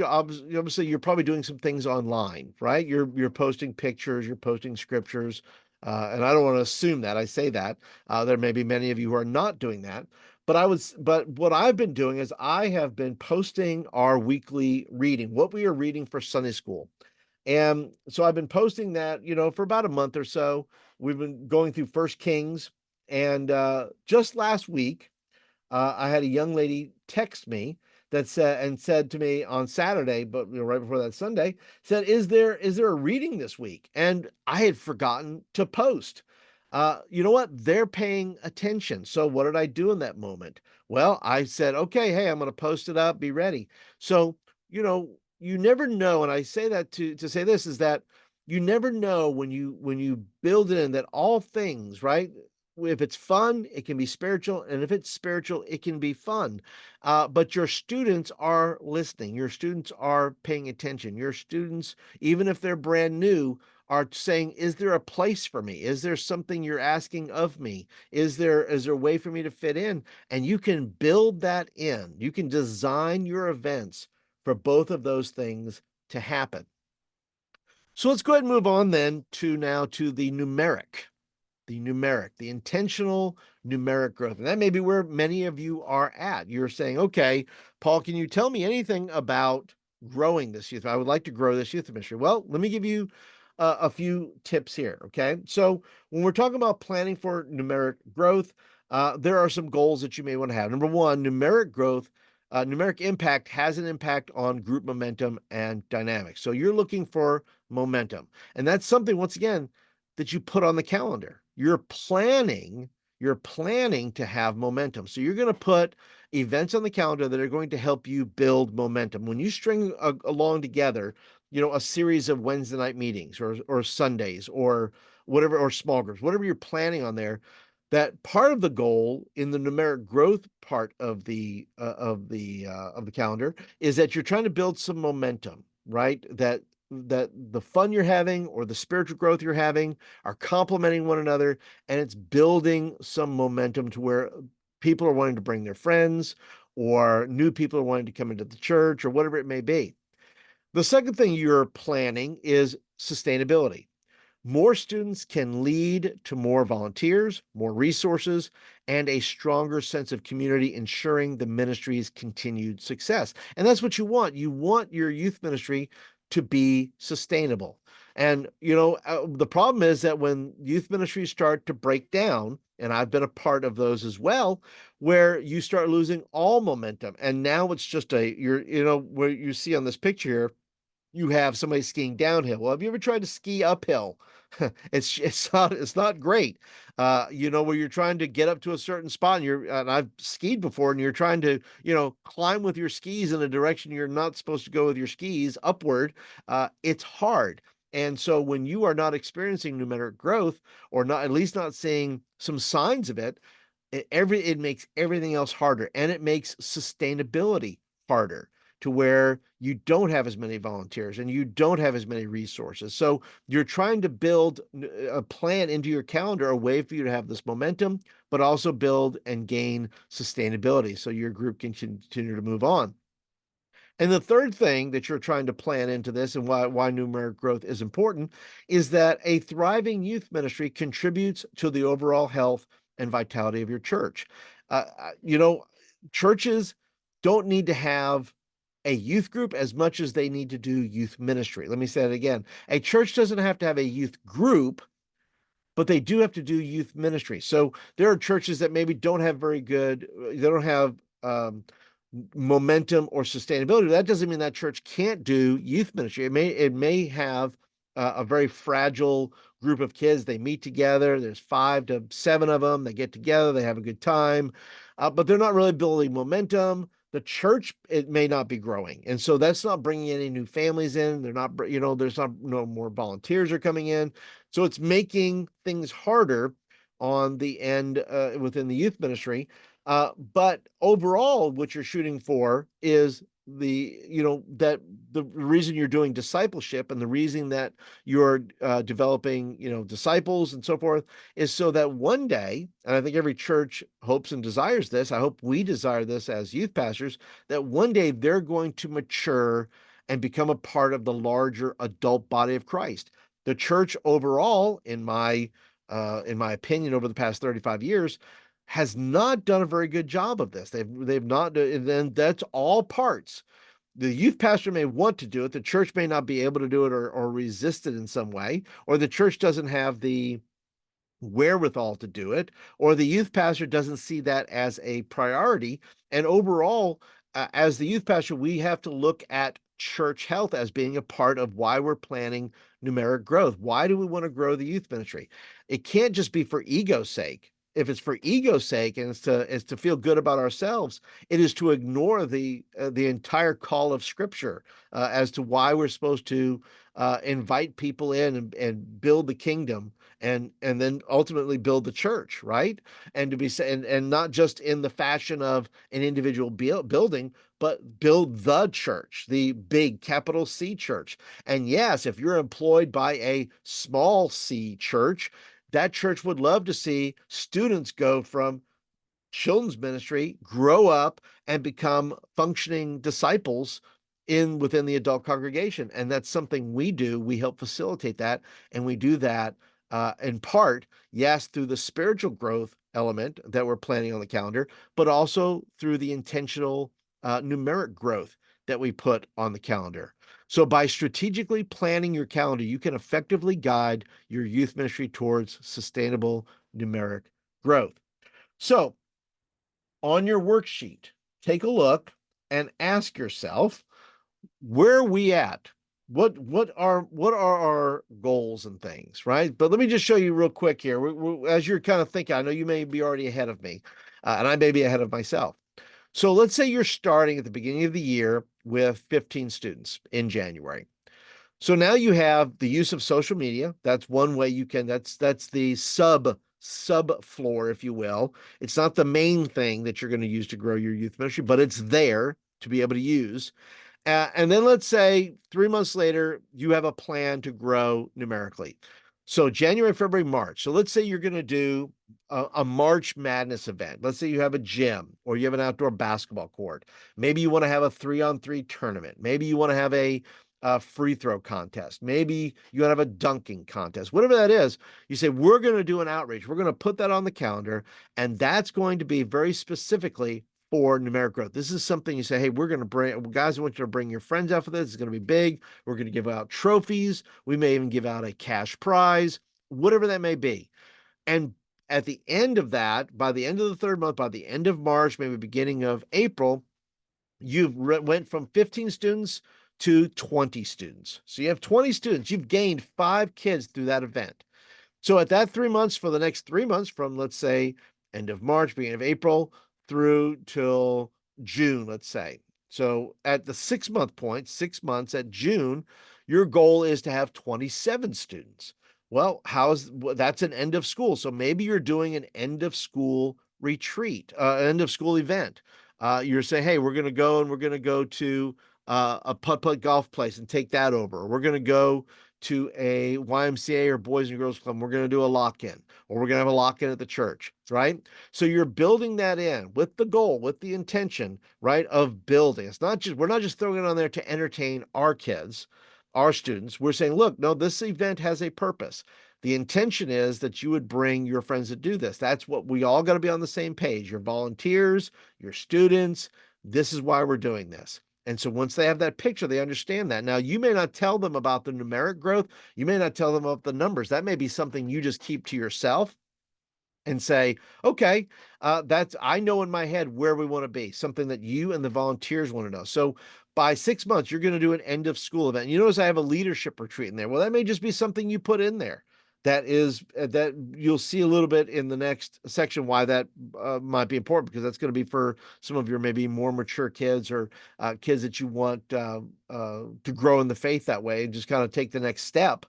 A: obviously you're probably doing some things online, right? You're posting pictures, you're posting scriptures, and I don't want to assume that. I say that there may be many of you who are not doing that, but what I've been doing is I have been posting our weekly reading, what we are reading for Sunday school. And so I've been posting that, for about a month or so. We've been going through First Kings, and just last week I had a young lady text me that said to me on Saturday, but right before that Sunday, said, "Is there a reading this week?" And I had forgotten to post. You know what? They're paying attention. So what did I do in that moment? Well, I said, "Okay, hey, I'm going to post it up. Be ready." So you never know, and I say that to say this is that you never know when you build it in that all things, right? If it's fun, it can be spiritual, and if it's spiritual, it can be fun. But your students are listening. Your students are paying attention. Your students, even if they're brand new, are saying, "Is there a place for me? Is there something you're asking of me? Is there a way for me to fit in?" And you can build that in. You can design your events for both of those things to happen. So let's go ahead and move on then to the intentional numeric growth. And that may be where many of you are at. You're saying, okay, Paul, can you tell me anything about growing this youth? I would like to grow this youth ministry. Well, let me give you a few tips here. Okay. So when we're talking about planning for numeric growth, there are some goals that you may want to have. Number one, numeric growth. Numeric impact has an impact on group momentum and dynamics. So you're looking for momentum. And that's something, once again, that you put on the calendar. You're planning to have momentum. So you're going to put events on the calendar that are going to help you build momentum. When you string along together, a series of Wednesday night meetings or Sundays or whatever, or small groups, whatever you're planning on there, that part of the goal in the numeric growth part of the calendar is that you're trying to build some momentum, right? That the fun you're having or the spiritual growth you're having are complementing one another, and it's building some momentum to where people are wanting to bring their friends, or new people are wanting to come into the church, or whatever it may be. The second thing you're planning is sustainability. More students can lead to more volunteers, more resources, and a stronger sense of community, ensuring the ministry's continued success. And that's what you want. You want your youth ministry to be sustainable. And, the problem is that when youth ministries start to break down, and I've been a part of those as well, where you start losing all momentum. And now it's just where you see on this picture here, you have somebody skiing downhill. Well, have you ever tried to ski uphill? It's not great. Where you're trying to get up to a certain spot, and I've skied before, and you're trying to climb with your skis in a direction you're not supposed to go with your skis upward. It's hard. And so when you are not experiencing numeric growth, or not, at least not seeing some signs of it, it makes everything else harder, and it makes sustainability harder to where you don't have as many volunteers and you don't have as many resources. So you're trying to build a plan into your calendar, a way for you to have this momentum, but also build and gain sustainability so your group can continue to move on. And the third thing that you're trying to plan into this, and why numeric growth is important, is that a thriving youth ministry contributes to the overall health and vitality of your church. You know, churches don't need to have a youth group as much as they need to do youth ministry. Let me say it again. A church doesn't have to have a youth group, but they do have to do youth ministry. So there are churches that maybe don't have very good, they don't have momentum or sustainability. That doesn't mean that church can't do youth ministry. It may have a very fragile group of kids. They meet together. There's 5 to 7 of them. They get together. They have a good time, but they're not really building momentum. The church, it may not be growing, and so that's not bringing any new families in. They're not, there's not no more volunteers are coming in, so it's making things harder on the end within the youth ministry. But overall, what you're shooting for is that the reason you're doing discipleship and the reason that you're developing, disciples and so forth is so that one day, and I think every church hopes and desires this, I hope we desire this as youth pastors, that one day they're going to mature and become a part of the larger adult body of Christ. The church overall, in my opinion, over the past 35 years, has not done a very good job of this. They've not, and then that's all parts. The youth pastor may want to do it. The church may not be able to do it, or resist it in some way, or the church doesn't have the wherewithal to do it, or the youth pastor doesn't see that as a priority. And overall, as the youth pastor, we have to look at church health as being a part of why we're planning numeric growth. Why do we want to grow the youth ministry? It can't just be for ego's sake. If it's for ego's sake and it's to feel good about ourselves, it is to ignore the entire call of Scripture as to why we're supposed to invite people in and build the kingdom, and then ultimately build the church, right? And to be and not just in the fashion of an individual building, but build the church, the big capital C church. And yes, if you're employed by a small C church, that church would love to see students go from children's ministry, grow up, and become functioning disciples within the adult congregation. And that's something we do. We help facilitate that, and we do that in part, yes, through the spiritual growth element that we're planning on the calendar, but also through the intentional numeric growth that we put on the calendar. So by strategically planning your calendar, you can effectively guide your youth ministry towards sustainable numeric growth. So on your worksheet, take a look and ask yourself, where are we at? What are our goals and things, right? But let me just show you real quick here. As you're kind of thinking, I know you may be already ahead of me, and I may be ahead of myself. So let's say you're starting at the beginning of the year with 15 students in January. So now you have the use of social media. That's one way you can, that's the sub floor, if you will. It's not the main thing that you're going to use to grow your youth ministry, but it's there to be able to use. And then let's say 3 months later, you have a plan to grow numerically. So January, February, March. So let's say you're going to do a March Madness event. Let's say you have a gym or you have an outdoor basketball court. Maybe you want to have a 3-on-3 tournament. Maybe you want to have a free throw contest. Maybe you want to have a dunking contest. Whatever that is, you say, we're going to do an outreach. We're going to put that on the calendar. And that's going to be very specifically for numeric growth. This is something you say, hey, we're going to bring, guys, I want you to bring your friends out for this. It's going to be big. We're going to give out trophies. We may even give out a cash prize, whatever that may be. And at the end of that, by the end of the third month, by the end of March, maybe beginning of April, you've went from 15 students to 20 students. So you have 20 students. You've gained 5 kids through that event. So at that 3 months, for the next 3 months, from let's say end of March, beginning of April, through till June, let's say. So at the 6-month point, 6 months at June, your goal is to have 27 students. Well, that's an end of school. So maybe you're doing an end of school retreat, end of school event. You're saying, hey, we're going to go and we're going to go to a putt-putt golf place and take that over. Or we're going to go to a YMCA or Boys and Girls Club. We're going to do a lock-in, or we're going to have a lock-in at the church, right? So you're building that in with the goal, with the intention, right, of building. It's not just, we're not just throwing it on there to entertain our kids, our students. We're saying, look, no, this event has a purpose. The intention is that you would bring your friends to do this. That's what we all got to be on the same page. Your volunteers, your students. This is why we're doing this. And so once they have that picture, they understand that. Now, you may not tell them about the numeric growth. You may not tell them about the numbers. That may be something you just keep to yourself and say, okay, that's, I know in my head where we want to be, something that you and the volunteers want to know. So by 6 months, you're going to do an end of school event. You notice I have a leadership retreat in there. Well, that may just be something you put in there. That is that you'll see a little bit in the next section why that might be important, because that's going to be for some of your maybe more mature kids, or kids that you want to grow in the faith that way and just kind of take the next step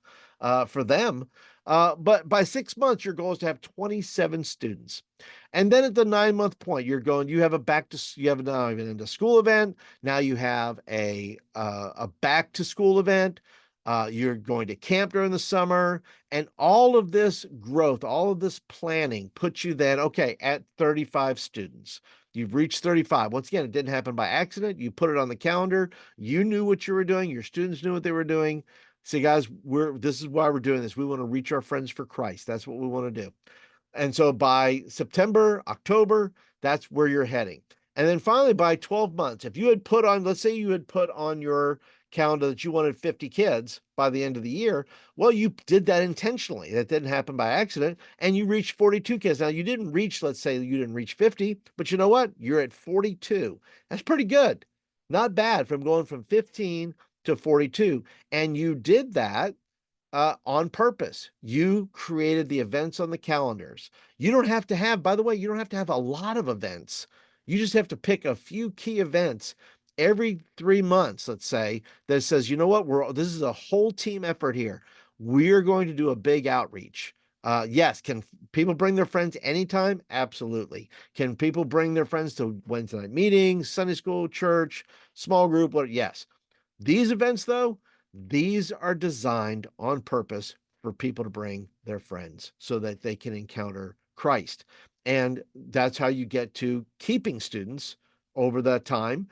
A: for them. But by 6 months, your goal is to have 27 students. And then at the 9 month point, you have you have now an end of school event. Now you have a back to school event. You're going to camp during the summer, and all of this growth, all of this planning puts you then, okay, at 35 students. You've reached 35. Once again, it didn't happen by accident. You put it on the calendar. You knew what you were doing. Your students knew what they were doing. Say, guys, this is why we're doing this. We want to reach our friends for Christ. That's what we want to do. And so by September, October, that's where you're heading. And then finally, by 12 months, if you had put on, let's say you had put on your calendar that you wanted 50 kids by the end of the year, well, you did that intentionally. That didn't happen by accident. And you reached 42 kids. Now, you didn't reach, let's say you didn't reach 50, but you know what? You're at 42. That's pretty good. Not bad from going from 15 to 42. And you did that on purpose. You created the events on the calendars. You don't have to have, by the way, you don't have to have a lot of events. You just have to pick a few key events every 3 months, let's say, that says, you know what, this is a whole team effort here. We're going to do a big outreach. Yes, can people bring their friends anytime? Absolutely. Can people bring their friends to Wednesday night meetings, Sunday school, church, small group? What? Yes. These events, though, these are designed on purpose for people to bring their friends so that they can encounter Christ. And that's how you get to keeping students over that time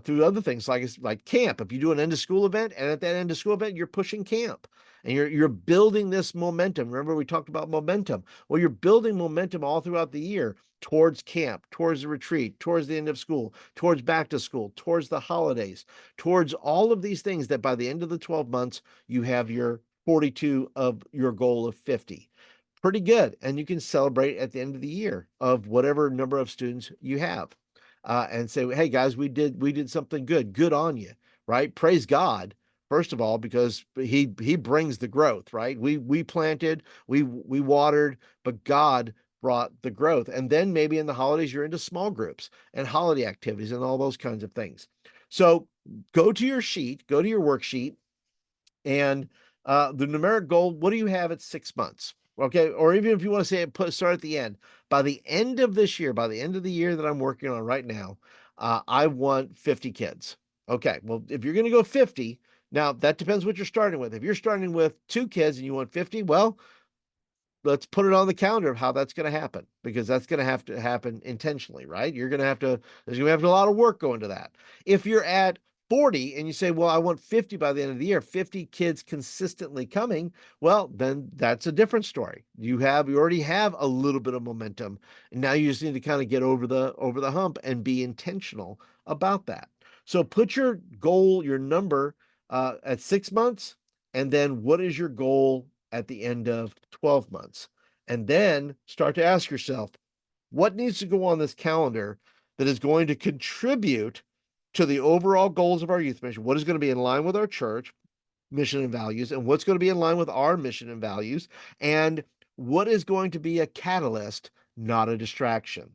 A: through other things like camp. If you do an end of school event, and at that end of school event, you're pushing camp and you're building this momentum. Remember, we talked about momentum. Well, you're building momentum all throughout the year towards camp, towards the retreat, towards the end of school, towards back to school, towards the holidays, towards all of these things, that by the end of the 12 months, you have your 42 of your goal of 50. Pretty good. And you can celebrate at the end of the year of whatever number of students you have. And say, hey guys, we did something good. Good on you, right? Praise God, first of all, because he brings the growth, right? We planted, we watered, but God brought the growth. And then maybe in the holidays, you're into small groups and holiday activities and all those kinds of things. So go to your sheet, go to your worksheet, and the numeric goal, what do you have at 6 months? Okay. Or even if you want to say start at the end, by the end of this year, by the end of the year that I'm working on right now, I want 50 kids. Okay. Well, if you're going to go 50, now that depends what you're starting with. If you're starting with 2 kids and you want 50, well, let's put it on the calendar of how that's going to happen, because that's going to have to happen intentionally, right? There's going to have a lot of work going to that. If you're at 40 and you say, well, I want 50 by the end of the year, 50 kids consistently coming, well, then that's a different story. You already have a little bit of momentum, and now you just need to kind of get over the hump and be intentional about that. So put your goal, your number at 6 months, and then what is your goal at the end of 12 months? And then start to ask yourself, what needs to go on this calendar that is going to contribute to the overall goals of our youth mission? What is going to be in line with our church mission and values, and what's going to be in line with our mission and values, and what is going to be a catalyst, not a distraction?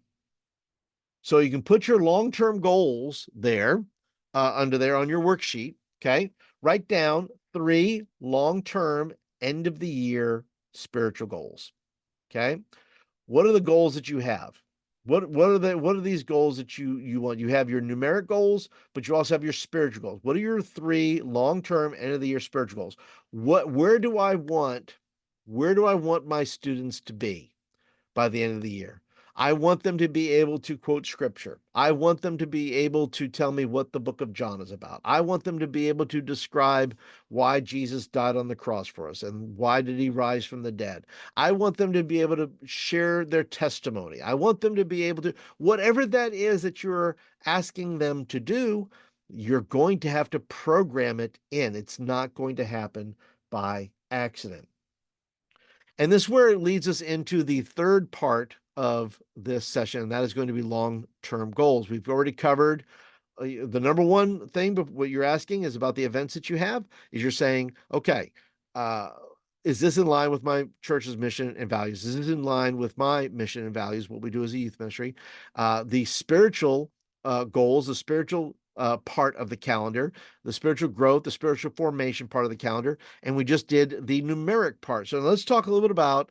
A: So you can put your long-term goals there, under there on your worksheet. Okay. Write down 3 long-term end of the year spiritual goals. Okay. What are the goals that you have? What are these goals that you want? You have your numeric goals, but you also have your spiritual goals. What are your three long-term end of the year spiritual goals? Where do I want my students to be by the end of the year? I want them to be able to quote scripture. I want them to be able to tell me what the book of John is about. I want them to be able to describe why Jesus died on the cross for us and why did he rise from the dead. I want them to be able to share their testimony. I want them to be able to, whatever that is that you're asking them to do, you're going to have to program it in. It's not going to happen by accident. And this is where it leads us into the third part of this session, and that is going to be long-term goals. We've already covered the number one thing, but what you're asking is about the events that you have, is you're saying, okay, uh, is this in line with my church's mission and values? Is this in line with my mission and values, what we do as a youth ministry? The spiritual goals, the spiritual part of the calendar, the spiritual growth, the spiritual formation part of the calendar, and we just did the numeric part. So let's talk a little bit about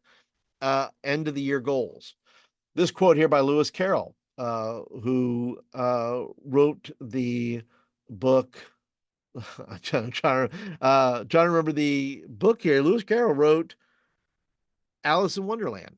A: end of the year goals. This quote here by Lewis Carroll, who wrote the book. I'm trying to remember the book here. Lewis Carroll wrote Alice in Wonderland.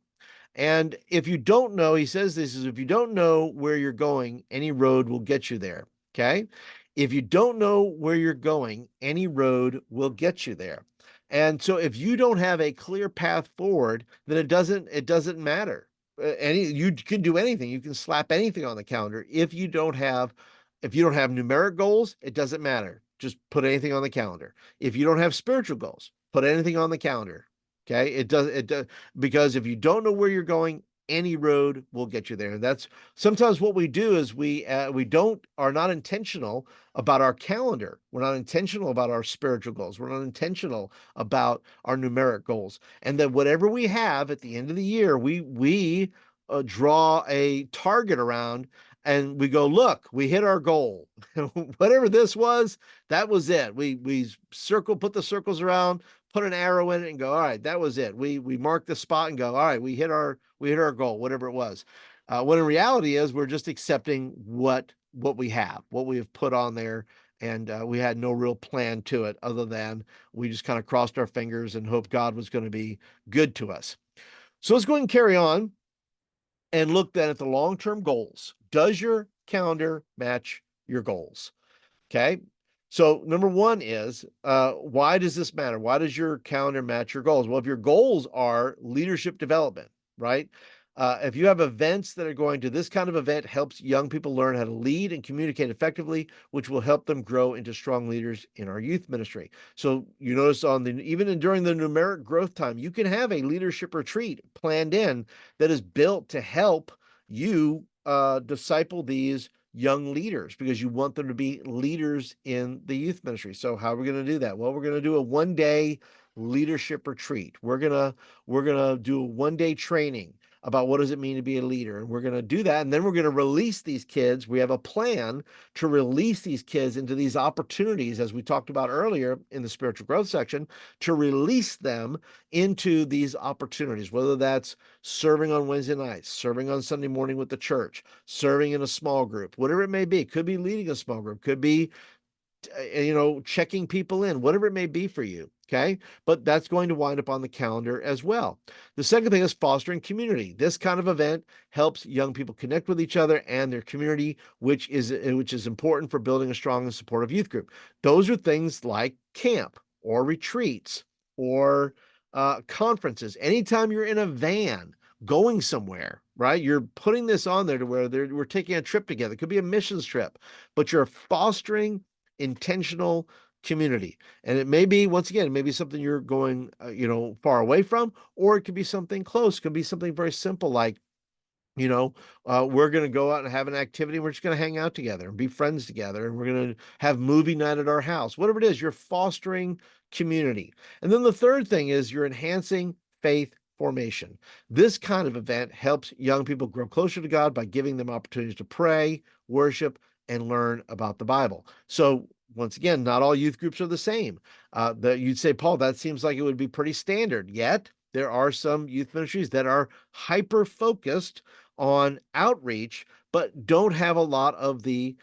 A: And if you don't know, he says this is if you don't know where you're going, any road will get you there. Okay. If you don't know where you're going, any road will get you there. And so if you don't have a clear path forward, then it doesn't matter. You can do anything. You can slap anything on the calendar. If you don't have numeric goals, it doesn't matter. Just put anything on the calendar. If you don't have spiritual goals, put anything on the calendar. Okay. It does because if you don't know where you're going, any road will get you there. And that's sometimes what we do is are not intentional about our calendar. We're not intentional about our spiritual goals. We're not intentional about our numeric goals. And then whatever we have at the end of the year, we draw a target around and we go, look, we hit our goal. Whatever this was, that was it. We put the circles around, put an arrow in it, and go, all right, that was it. We mark the spot and go, all right, we hit our goal, whatever it was. When in reality is we're just accepting what we have put on there, and we had no real plan to it other than we just kind of crossed our fingers and hoped God was going to be good to us. So let's go ahead and carry on and look then at the long-term goals. Does your calendar match your goals? Okay. So number one is, why does this matter? Why does your calendar match your goals? Well, if your goals are leadership development, right? If you have events that are going to this kind of event helps young people learn how to lead and communicate effectively, which will help them grow into strong leaders in our youth ministry. So you notice during the numeric growth time, you can have a leadership retreat planned in that is built to help you disciple these young leaders because you want them to be leaders in the youth ministry. So how are we going to do that? Well, we're going to do a one-day leadership retreat. We're going to do a one-day training about what does it mean to be a leader. And we're going to do that. And then we're going to release these kids. We have a plan to release these kids into these opportunities, as we talked about earlier in the spiritual growth section, to release them into these opportunities, whether that's serving on Wednesday nights, serving on Sunday morning with the church, serving in a small group, whatever it may be. Could be leading a small group, could be checking people in, whatever it may be for you. Okay. But that's going to wind up on the calendar as well. The second thing is fostering community. This kind of event helps young people connect with each other and their community, which is important for building a strong and supportive youth group. Those are things like camp or retreats or conferences. Anytime you're in a van going somewhere, right? You're putting this on there to where we're taking a trip together. It could be a missions trip, but you're fostering intentional community. And it may be, once again, it may be something you're going, far away from, or it could be something close. It could be something very simple like, we're going to go out and have an activity. We're just going to hang out together and be friends together. And we're going to have movie night at our house. Whatever it is, you're fostering community. And then the third thing is you're enhancing faith formation. This kind of event helps young people grow closer to God by giving them opportunities to pray, worship, and learn about the Bible. So once again, not all youth groups are the same. You'd say, Paul, that seems like it would be pretty standard. Yet there are some youth ministries that are hyper-focused on outreach, but don't have a lot of the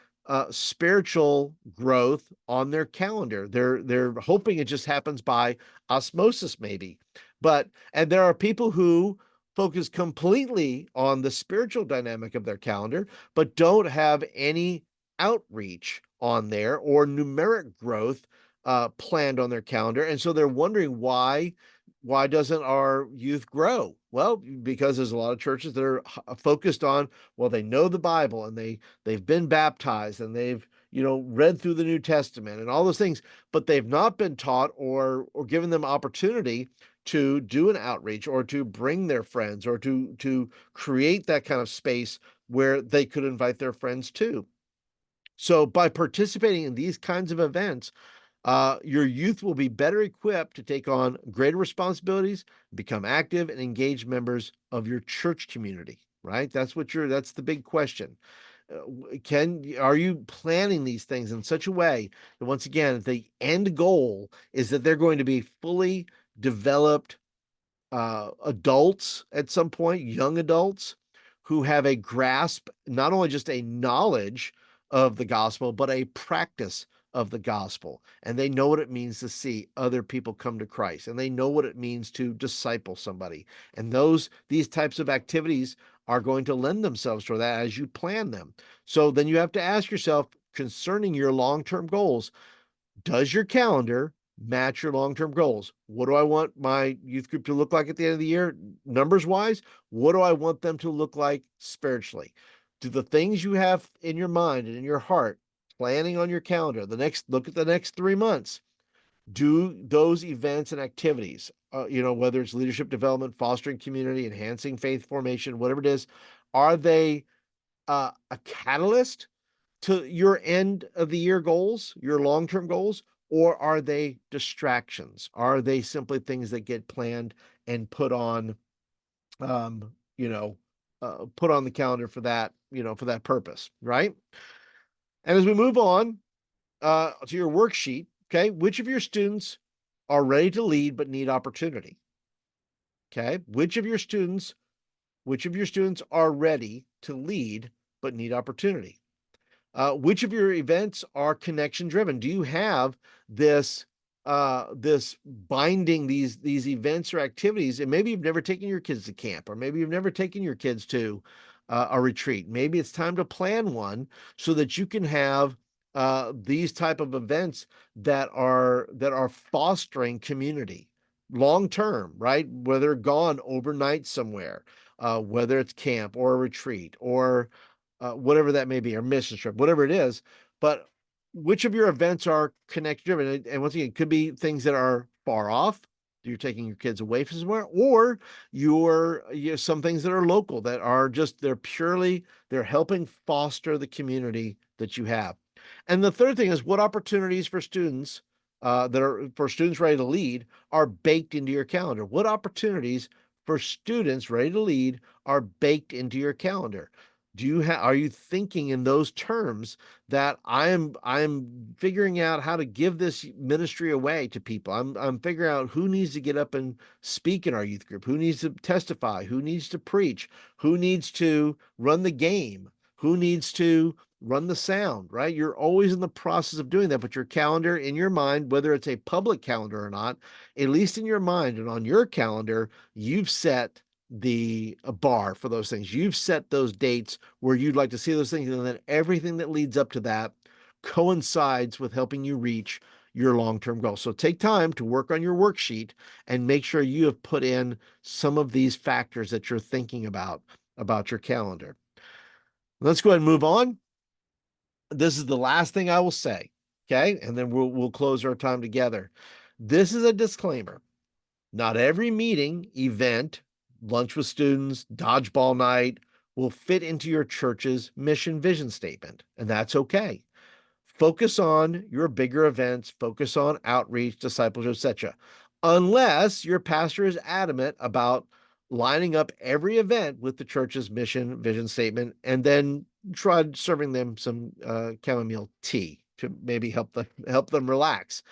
A: spiritual growth on their calendar. They're hoping it just happens by osmosis, maybe. And there are people who focus completely on the spiritual dynamic of their calendar, but don't have any outreach on there or numeric growth planned on their calendar. And so they're wondering why doesn't our youth grow? Well, because there's a lot of churches that are focused on, well, they know the Bible and they've been baptized and they've read through the New Testament and all those things, but they've not been taught or given them opportunity to do an outreach or to bring their friends or to create that kind of space where they could invite their friends too. So by participating in these kinds of events, your youth will be better equipped to take on greater responsibilities, become active and engaged members of your church community, right? That's the big question. Are you planning these things in such a way that, once again, the end goal is that they're going to be fully developed adults at some point, young adults who have a grasp, not only just a knowledge of the gospel, but a practice of the gospel. And they know what it means to see other people come to Christ, and they know what it means to disciple somebody. And these types of activities are going to lend themselves to that as you plan them. So then you have to ask yourself, concerning your long-term goals, does your calendar match your long-term goals? What do I want my youth group to look like at the end of the year, numbers wise? What do I want them to look like spiritually? Do the things you have in your mind and in your heart, planning on your calendar, look at the next 3 months, do those events and activities, whether it's leadership development, fostering community, enhancing faith formation, whatever it is, are they a catalyst to your end of the year goals, your long-term goals, or are they distractions? Are they simply things that get planned and um, you know, put on the calendar for that purpose, right? And as we move on to your worksheet, okay, which of your students are ready to lead but need opportunity? Okay, which of your students are ready to lead but need opportunity? Which of your events are connection driven? Do you have this binding, these events or activities? And maybe you've never taken your kids to camp, or maybe you've never taken your kids to a retreat. Maybe it's time to plan one so that you can have these type of events that are fostering community long term, right? Whether gone overnight somewhere, whether it's camp or a retreat or whatever that may be, or mission trip, whatever it is. But which of your events are connect driven? And once again, it could be things that are far off. You're taking your kids away from somewhere, or some things that are local that are just they're helping foster the community that you have. And the third thing is, what opportunities for students ready to lead are baked into your calendar? What opportunities for students ready to lead are baked into your calendar? Are you thinking in those terms that I'm figuring out how to give this ministry away to people? I'm figuring out who needs to get up and speak in our youth group, who needs to testify, who needs to preach, who needs to run the game, who needs to run the sound, right? You're always in the process of doing that, but your calendar in your mind, whether it's a public calendar or not, at least in your mind and on your calendar, you've set the bar for those things. You've set those dates where you'd like to see those things, and then everything that leads up to that coincides with helping you reach your long-term goals. So take time to work on your worksheet and make sure you have put in some of these factors that you're thinking about your calendar. Let's go ahead and move on. This is the last thing I will say, okay? And then we'll close our time together. This is a disclaimer. Not every meeting, event, lunch with students, dodgeball night will fit into your church's mission vision statement, and that's okay. Focus on your bigger events, focus on outreach, discipleship, etc. Unless your pastor is adamant about lining up every event with the church's mission vision statement, and then try serving them some chamomile tea to maybe help them relax.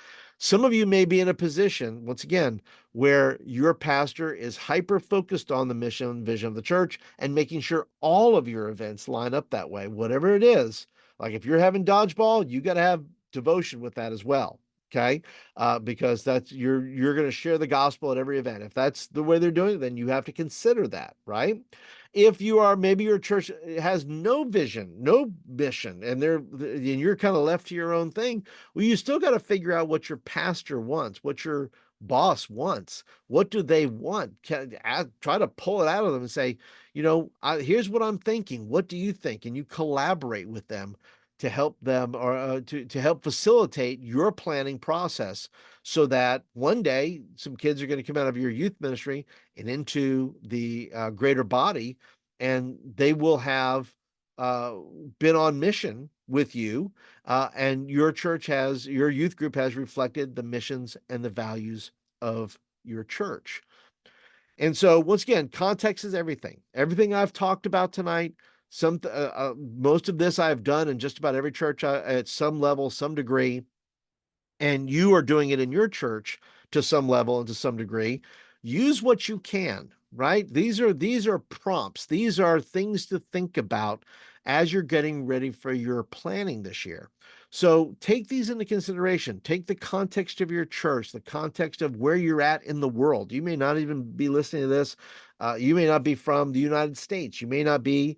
A: Some of you may be in a position, once again, where your pastor is hyper focused on the mission and vision of the church and making sure all of your events line up that way, whatever it is. Like if you're having dodgeball, you got to have devotion with that as well. Okay, because that's you're going to share the gospel at every event. If that's the way they're doing it, then you have to consider that, right? If you are maybe your church has no vision, no mission, and you're kind of left to your own thing, well, you still got to figure out what your pastor wants, what your boss wants. What do they want? Try to pull it out of them and say, here's what I'm thinking. What do you think? And you collaborate with them to help them or to help facilitate your planning process so that one day some kids are going to come out of your youth ministry and into the greater body, and they will have uh, been on mission with you, and your youth group has reflected the missions and the values of your church. And so, once again, context is everything. Everything I've talked about tonight, most of this I've done in just about every church at some level, some degree, and you are doing it in your church to some level and to some degree. Use what you can, right? These are prompts. These are things to think about as you're getting ready for your planning this year. So take these into consideration. Take the context of your church, the context of where you're at in the world. You may not even be listening to this. You may not be from the United States. You may be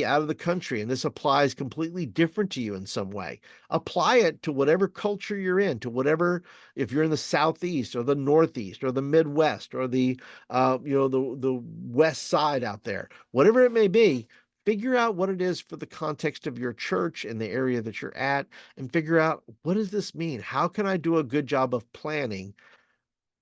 A: out of the country, and this applies completely different to you in some way. Apply it to whatever culture you're in, to whatever, if you're in the Southeast or the Northeast or the Midwest or the West Side out there, whatever it may be. Figure out what it is for the context of your church and the area that you're at, and figure out, what does this mean? How can I do a good job of planning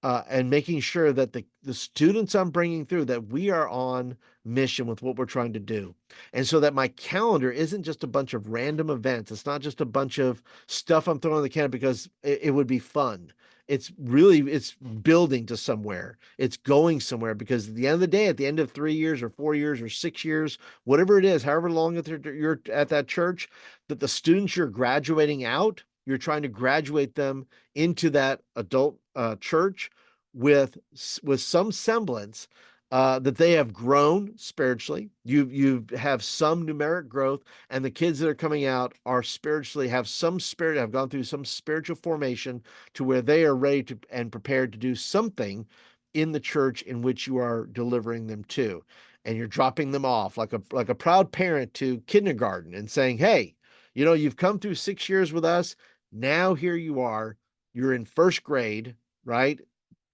A: and making sure that the students I'm bringing through, that we are on mission with what we're trying to do. And so that my calendar isn't just a bunch of random events. It's not just a bunch of stuff I'm throwing in the can because it would be fun. It's building to somewhere. It's going somewhere, because at the end of the day, at the end of 3 years or 4 years or 6 years, whatever it is, however long that you're at that church, that the students you're graduating out, you're trying to graduate them into that adult church with some semblance that they have grown spiritually. You have some numeric growth, and the kids that are coming out are spiritually have some spirit, have gone through some spiritual formation to where they are ready to and prepared to do something in the church in which you are delivering them to. And you're dropping them off like a proud parent to kindergarten and saying, hey, you've come through 6 years with us. Now here you are. You're in first grade, right?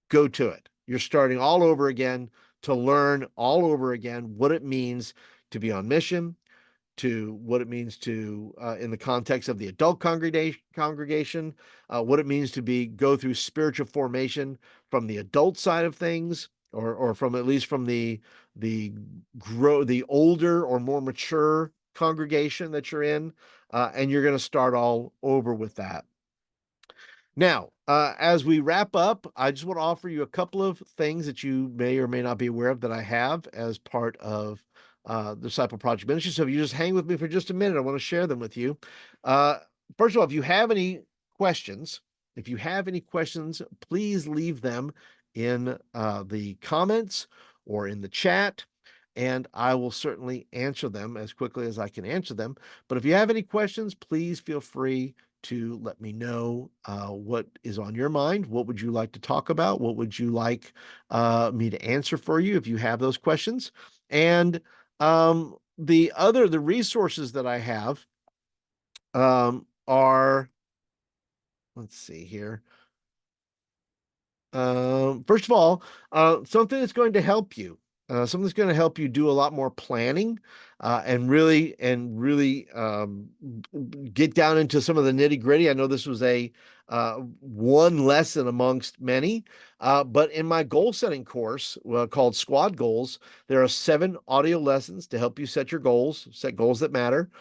A: Go to it. You're starting all over again to learn all over again what it means to be on mission, to what it means to, in the context of the adult congregation, what it means to go through spiritual formation from the adult side of things, or from at least from the older or more mature congregation that you're in, and you're going to start all over with that. Now, as we wrap up, I just want to offer you a couple of things that you may or may not be aware of that I have as part of the Disciple Project Ministry. So if you just hang with me for just a minute, I want to share them with you. Uh, First of all, if you have any questions, please leave them in the comments or in the chat, and I will certainly answer them as quickly as I can answer them. But if you have any questions, please feel free to let me know what is on your mind. What would you like to talk about? What would you like me to answer for you if you have those questions? And the resources that I have are, let's see here. First of all, something that's going to help you. Something that's going to help you do a lot more planning, and really get down into some of the nitty gritty. I know this was a one lesson amongst many, but in my goal setting course called Squad Goals, there are 7 audio lessons to help you set your goals, set goals that matter.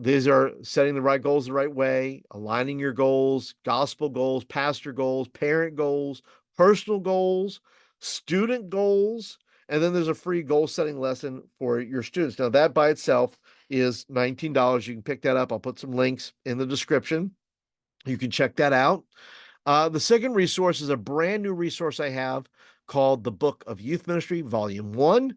A: These are setting the right goals the right way, aligning your goals, gospel goals, pastor goals, parent goals, personal goals, student goals, and then there's a free goal setting lesson for your students. Now, that by itself is $19. You can pick that up. I'll put some links in the description. You can check that out. The second resource is a brand new resource I have called the Book of Youth Ministry, Volume 1.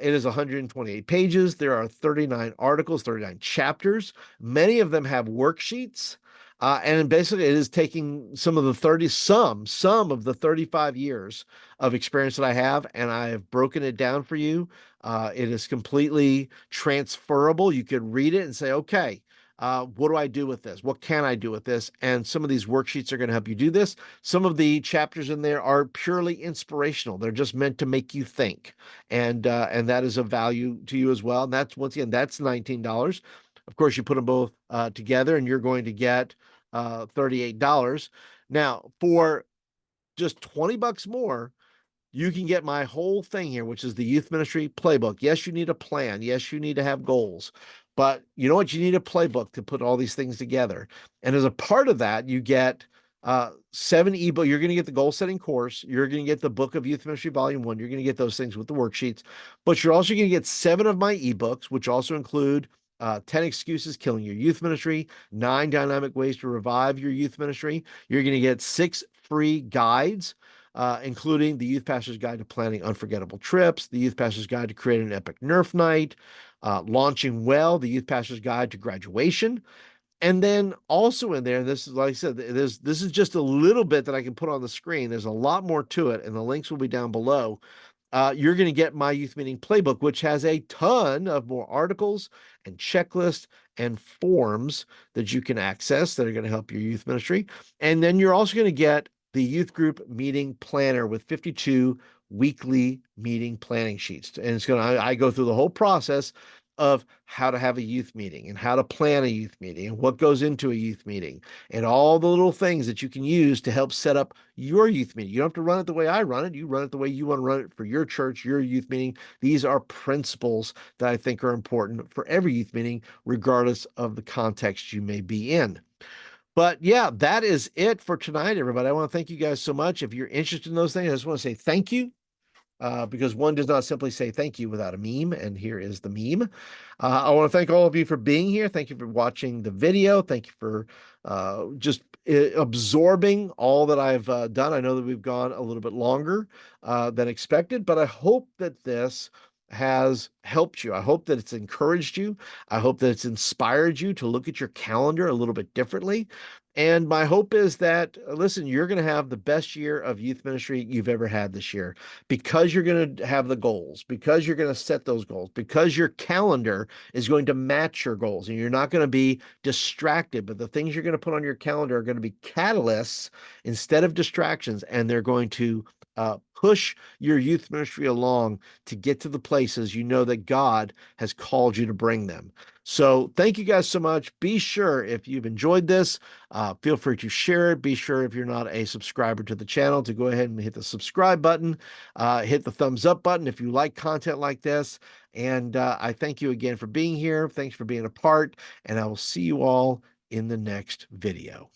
A: It is 128 pages. There are 39 articles, 39 chapters. Many of them have worksheets. And basically, it is taking some of the some of the 35 years of experience that I have, and I have broken it down for you. It is completely transferable. You could read it and say, okay, what do I do with this? What can I do with this? And some of these worksheets are going to help you do this. Some of the chapters in there are purely inspirational. They're just meant to make you think, and that is of value to you as well. And that's once again, that's $19. Of course, you put them both together, and you're going to get $38. Now, for just 20 bucks more, you can get my whole thing here, which is the youth ministry playbook. Yes, you need a plan. Yes, you need to have goals. But you know what? You need a playbook to put all these things together. And as a part of that, you get 7 ebook. You're going to get the goal setting course. You're going to get the book of youth ministry volume 1. You're going to get those things with the worksheets. But you're also going to get 7 of my ebooks, which also include 10 excuses killing your youth ministry, 9 dynamic ways to revive your youth ministry. You're going to get 6 free guides, including the Youth Pastor's Guide to Planning Unforgettable Trips, the Youth Pastor's Guide to Creating an Epic Nerf Night, Launching Well, the Youth Pastor's Guide to Graduation. And then also in there, this is like I said, this is just a little bit that I can put on the screen. There's a lot more to it, and the links will be down below. You're going to get my youth meeting playbook, which has a ton of more articles and checklists and forms that you can access that are going to help your youth ministry. And then you're also going to get the youth group meeting planner with 52 weekly meeting planning sheets. And I go through the whole process of how to have a youth meeting and how to plan a youth meeting and what goes into a youth meeting and all the little things that you can use to help set up your youth meeting. You don't have to run it the way I run it. You run it the way you want to run it for your church, your youth meeting. These are principles that I think are important for every youth meeting, regardless of the context you may be in. But yeah, that is it for tonight, everybody. I want to thank you guys so much. If you're interested in those things, I just want to say thank you. Because one does not simply say thank you without a meme, and here is the meme. I want to thank all of you for being here. Thank you for watching the video. Thank you for just absorbing all that I've done. I know that we've gone a little bit longer than expected, but I hope that this has helped you. I hope that it's encouraged you. I hope that it's inspired you to look at your calendar a little bit differently. And my hope is that, listen, you're going to have the best year of youth ministry you've ever had this year, because you're going to have the goals, because you're going to set those goals, because your calendar is going to match your goals, and you're not going to be distracted. But the things you're going to put on your calendar are going to be catalysts instead of distractions, and they're going to push your youth ministry along to get to the places you know that God has called you to bring them. So thank you guys so much. Be sure, if you've enjoyed this, feel free to share it. Be sure, if you're not a subscriber to the channel, to go ahead and hit the subscribe button, hit the thumbs up button if you like content like this. And I thank you again for being here. Thanks for being a part, and I will see you all in the next video.